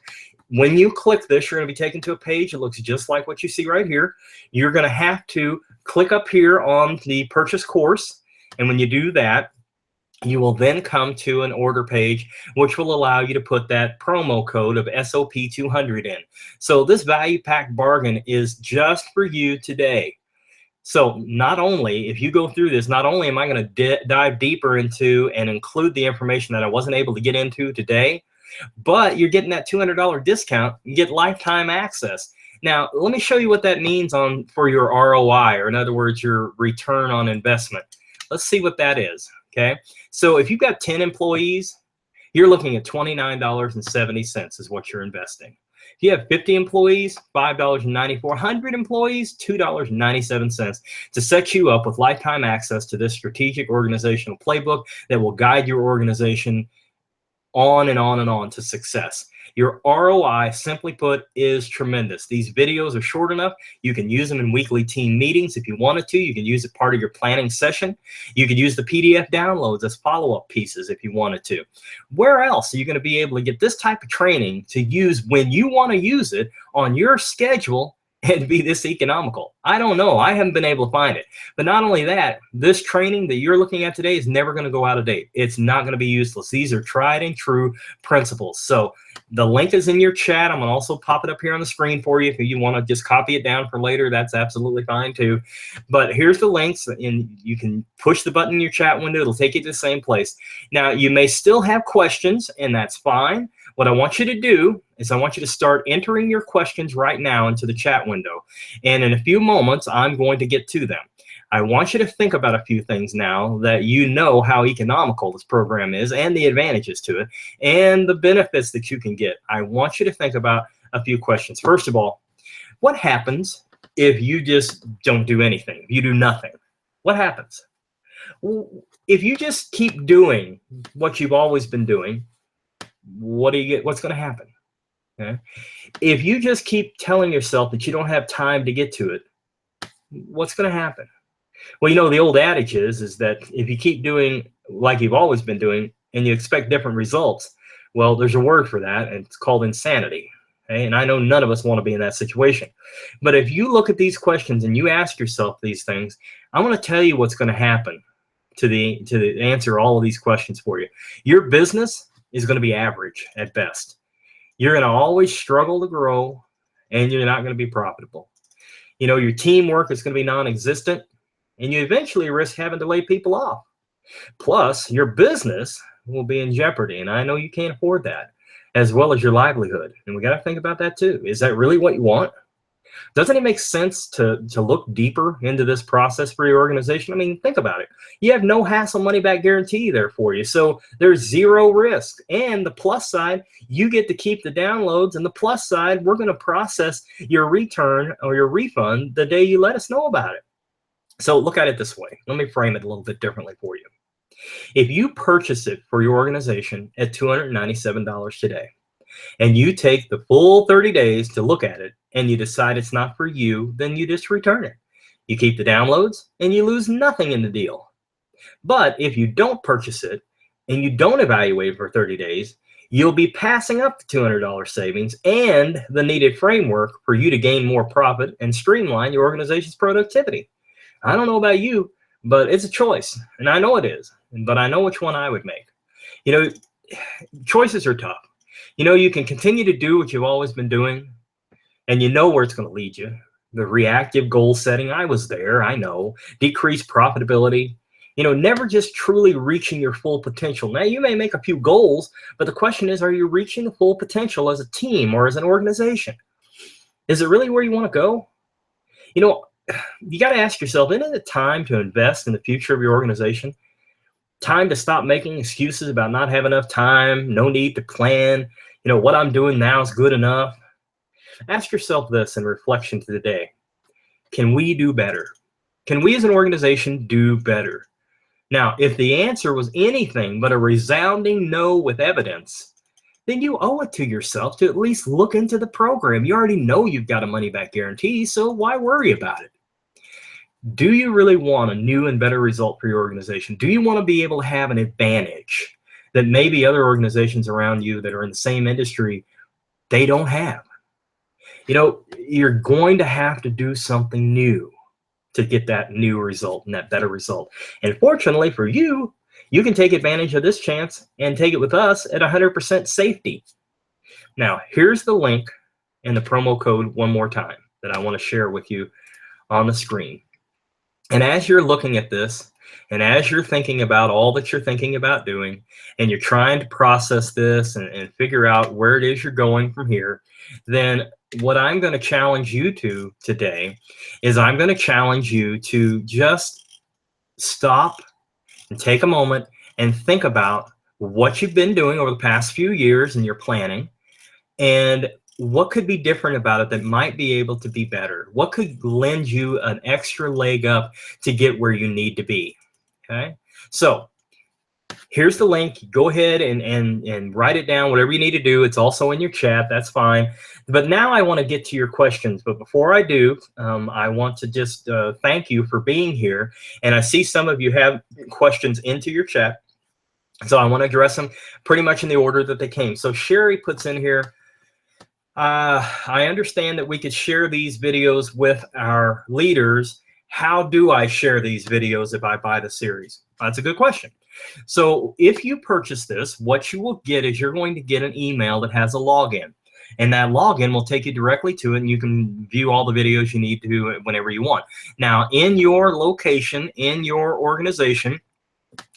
When you click this, you're going to be taken to a page that looks just like what you see right here. You're going to have to click up here on the purchase course, and when you do that, you will then come to an order page, which will allow you to put that promo code of SOP200 in. So this value pack bargain is just for you today. So not only, if you go through this, not only am I going to dive deeper into and include the information that I wasn't able to get into today, but you're getting that $200 discount. You get lifetime access. Now, let me show you what that means for your ROI, or in other words, your return on investment. Let's see what that is. Okay, so if you've got 10 employees, you're looking at $29.70 is what you're investing. If you have 50 employees, $5.94. 100 employees, $2.97 to set you up with lifetime access to this strategic organizational playbook that will guide your organization on and on and on to success. Your ROI, simply put, is tremendous. These videos are short enough. You can use them in weekly team meetings if you wanted to. You can use it part of your planning session. You could use the PDF downloads as follow-up pieces if you wanted to. Where else are you going to be able to get this type of training to use when you want to use it on your schedule and be this economical? I don't know. I haven't been able to find it. But not only that, this training that you're looking at today is never going to go out of date. It's not going to be useless. These are tried and true principles. So the link is in your chat. I'm going to also pop it up here on the screen for you. If you want to just copy it down for later, that's absolutely fine too. But here's the links, and you can push the button in your chat window. It'll take you to the same place. Now, you may still have questions, and that's fine. What I want you to do is I want you to start entering your questions right now into the chat window. And in a few moments, I'm going to get to them. I want you to think about a few things now that you know how economical this program is and the advantages to it and the benefits that you can get. I want you to think about a few questions. First of all, what happens if you just don't do anything? If you do nothing, what happens? Well, if you just keep doing what you've always been doing, what do you get? What's going to happen? Okay? If you just keep telling yourself that you don't have time to get to it, what's going to happen? Well, you know, the old adage is that if you keep doing like you've always been doing and you expect different results, well, there's a word for that, and it's called insanity. Okay? And I know none of us want to be in that situation. But if you look at these questions and you ask yourself these things, I'm going to tell you what's going to happen to answer all of these questions for you. Your business is going to be average at best. You're going to always struggle to grow, and you're not going to be profitable. You know, your teamwork is going to be non-existent, and you eventually risk having to lay people off. Plus, your business will be in jeopardy, and I know you can't afford that, as well as your livelihood. And we got to think about that too. Is that really what you want? Doesn't it make sense to look deeper into this process for your organization? I mean, think about it. You have no hassle money-back guarantee there for you, so there's zero risk. And the plus side, you get to keep the downloads, and the plus side, we're going to process your return or your refund the day you let us know about it. So look at it this way. Let me frame it a little bit differently for you. If you purchase it for your organization at $297 today, and you take the full 30 days to look at it, and you decide it's not for you, then you just return it. You keep the downloads, and you lose nothing in the deal. But if you don't purchase it, and you don't evaluate for 30 days, you'll be passing up the $200 savings and the needed framework for you to gain more profit and streamline your organization's productivity. I don't know about you, but it's a choice, and I know it is, but I know which one I would make. You know, choices are tough. You know, you can continue to do what you've always been doing, and you know where it's going to lead you. The reactive goal setting, I was there, I know. Decreased profitability, you know, never just truly reaching your full potential. Now, you may make a few goals, but the question is, are you reaching the full potential as a team or as an organization? Is it really where you want to go? You know, you got to ask yourself, isn't it time to invest in the future of your organization? Time to stop making excuses about not having enough time, no need to plan, you know, what I'm doing now is good enough. Ask yourself this in reflection to the day. Can we do better? Can we as an organization do better? Now, if the answer was anything but a resounding no with evidence, then you owe it to yourself to at least look into the program. You already know you've got a money-back guarantee, so why worry about it? Do you really want a new and better result for your organization? Do you want to be able to have an advantage that maybe other organizations around you that are in the same industry, they don't have? You know, you're going to have to do something new to get that new result and that better result. And fortunately for you, you can take advantage of this chance and take it with us at 100% safety. Now, here's the link and the promo code one more time that I want to share with you on the screen. And as you're looking at this, and as you're thinking about all that you're thinking about doing, and you're trying to process this and figure out where it is you're going from here, then what I'm going to challenge you to today is I'm going to challenge you to just stop and take a moment and think about what you've been doing over the past few years in your planning, and what could be different about it that might be able to be better? What could lend you an extra leg up to get where you need to be? Okay, so Here's the link. Go ahead and write it down, whatever you need to do. It's also in your chat. That's fine. But now I want to get to your questions. But before I do, I want to just thank you for being here. And I see some of you have questions into your chat. So I want to address them pretty much in the order that they came. So Sherry puts in here, I understand that we could share these videos with our leaders. How do I share these videos if I buy the series? That's a good question. So if you purchase this, what you will get is you're going to get an email that has a login. And that login will take you directly to it, and you can view all the videos you need to whenever you want. Now, in your location, in your organization,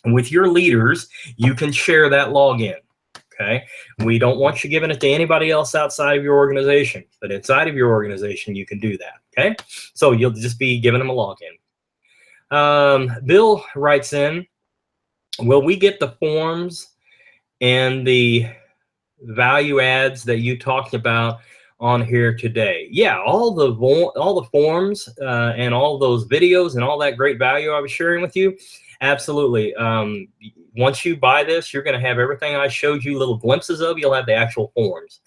with your leaders, you can share that login. Okay, we don't want you giving it to anybody else outside of your organization, but inside of your organization, you can do that. Okay, so you'll just be giving them a login. Bill writes in, will we get the forms and the value adds that you talked about on here today? Yeah, all the forms and all those videos and all that great value I was sharing with you. Absolutely. Once you buy this, you're going to have everything I showed you little glimpses of. You'll have the actual forms,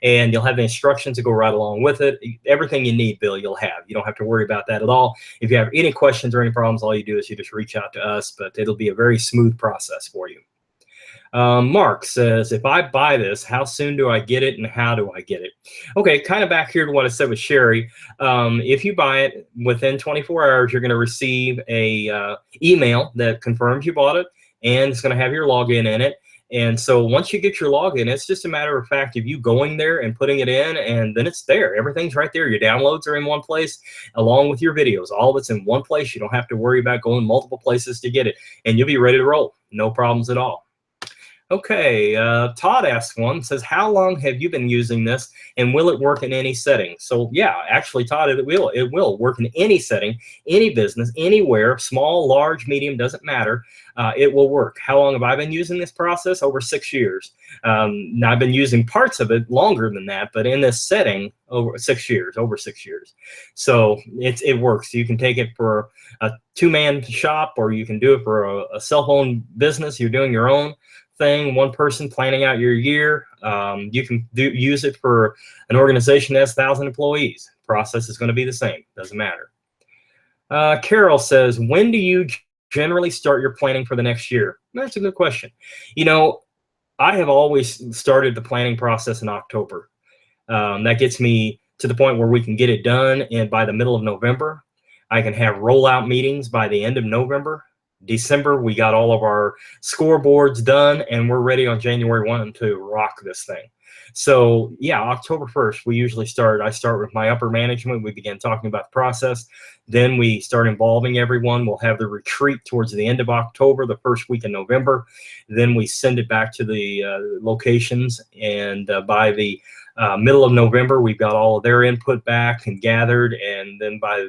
and you'll have the instructions to go right along with it. Everything you need, Bill, you'll have. You don't have to worry about that at all. If you have any questions or any problems, all you do is you just reach out to us, but it'll be a very smooth process for you. Mark says, if I buy this, how soon do I get it and how do I get it? Okay, kind of back here to what I said with Sherry. If you buy it within 24 hours, you're going to receive a email that confirms you bought it, and it's going to have your login in it. And so once you get your login, it's just a matter of fact of you going there and putting it in, and then it's there. Everything's right there. Your downloads are in one place along with your videos. All of it's in one place. You don't have to worry about going multiple places to get it, and you'll be ready to roll. No problems at all. Okay, Todd asks one, says, how long have you been using this, and will it work in any setting? So yeah, actually, Todd, it will work in any setting, any business, anywhere, small, large, medium, doesn't matter. It will work. How long have I been using this process? Over 6 years. Now I've been using parts of it longer than that, but in this setting, over 6 years. So it works. You can take it for a two-man shop, or you can do it for a cell phone business. You're doing your own thing, one person planning out your year. You can use it for an organization that has 1,000 employees. Process is going to be the same. Doesn't matter. Carol says, when do you generally start your planning for the next year? That's a good question. You know, I have always started the planning process in October. That gets me to the point where we can get it done, and by the middle of November, I can have rollout meetings by the end of November. December, we got all of our scoreboards done, and we're ready on January 1 to rock this thing. So yeah, October 1st, we usually start. I start with my upper management. We begin talking about the process. Then we start involving everyone. We'll have the retreat towards the end of October, the first week in November. Then we send it back to the locations, and by the middle of November, we've got all of their input back and gathered, and then by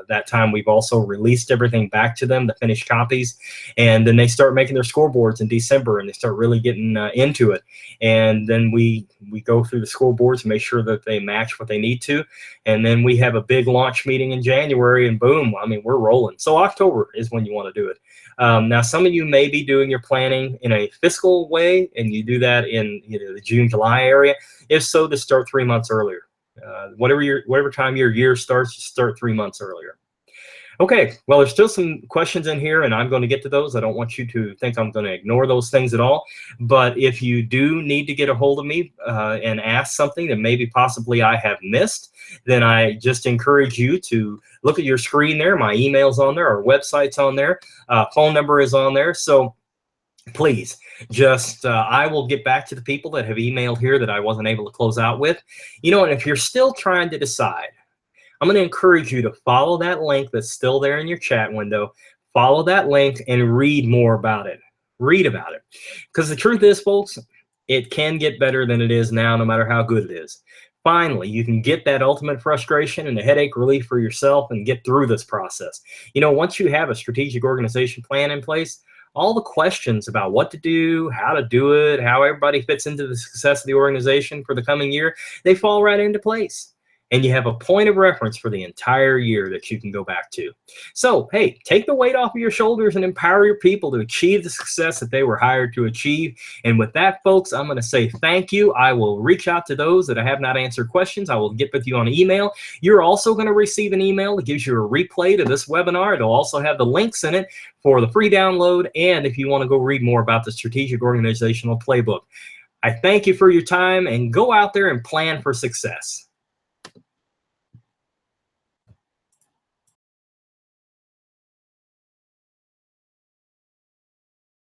that time, we've also released everything back to them, the finished copies, and then they start making their scoreboards in December, and they start really getting into it. And then we go through the scoreboards and make sure that they match what they need to, and then we have a big launch meeting in January, and boom, I mean, we're rolling. So October is when you want to do it. Now, some of you may be doing your planning in a fiscal way, and you do that in the June, July area. If so, to start 3 months earlier. Whatever time your year starts, start 3 months earlier. Okay, well, there's still some questions in here, and I'm going to get to those. I don't want you to think I'm going to ignore those things at all. But if you do need to get a hold of me and ask something that maybe possibly I have missed, then I just encourage you to look at your screen there. My email's on there, our website's on there, phone number is on there. So please, just I will get back to the people that have emailed here that I wasn't able to close out with. You know, and if you're still trying to decide, I'm going to encourage you to follow that link that's still there in your chat window. Follow that link and read more about it. Read about it. Because the truth is, folks, it can get better than it is now, no matter how good it is. Finally, you can get that ultimate frustration and the headache relief for yourself and get through this process. You know, once you have a strategic organization plan in place, all the questions about what to do, how to do it, how everybody fits into the success of the organization for the coming year, they fall right into place. and you have a point of reference for the entire year that you can go back to. So, hey, take the weight off of your shoulders and empower your people to achieve the success that they were hired to achieve. And with that, folks, I'm going to say thank you. I will reach out to those that I have not answered questions. I will get with you on email. You're also going to receive an email that gives you a replay to this webinar. It'll also have the links in it for the free download, and if you want to go read more about the Strategic Organizational Playbook. I thank you for your time, and go out there and plan for success.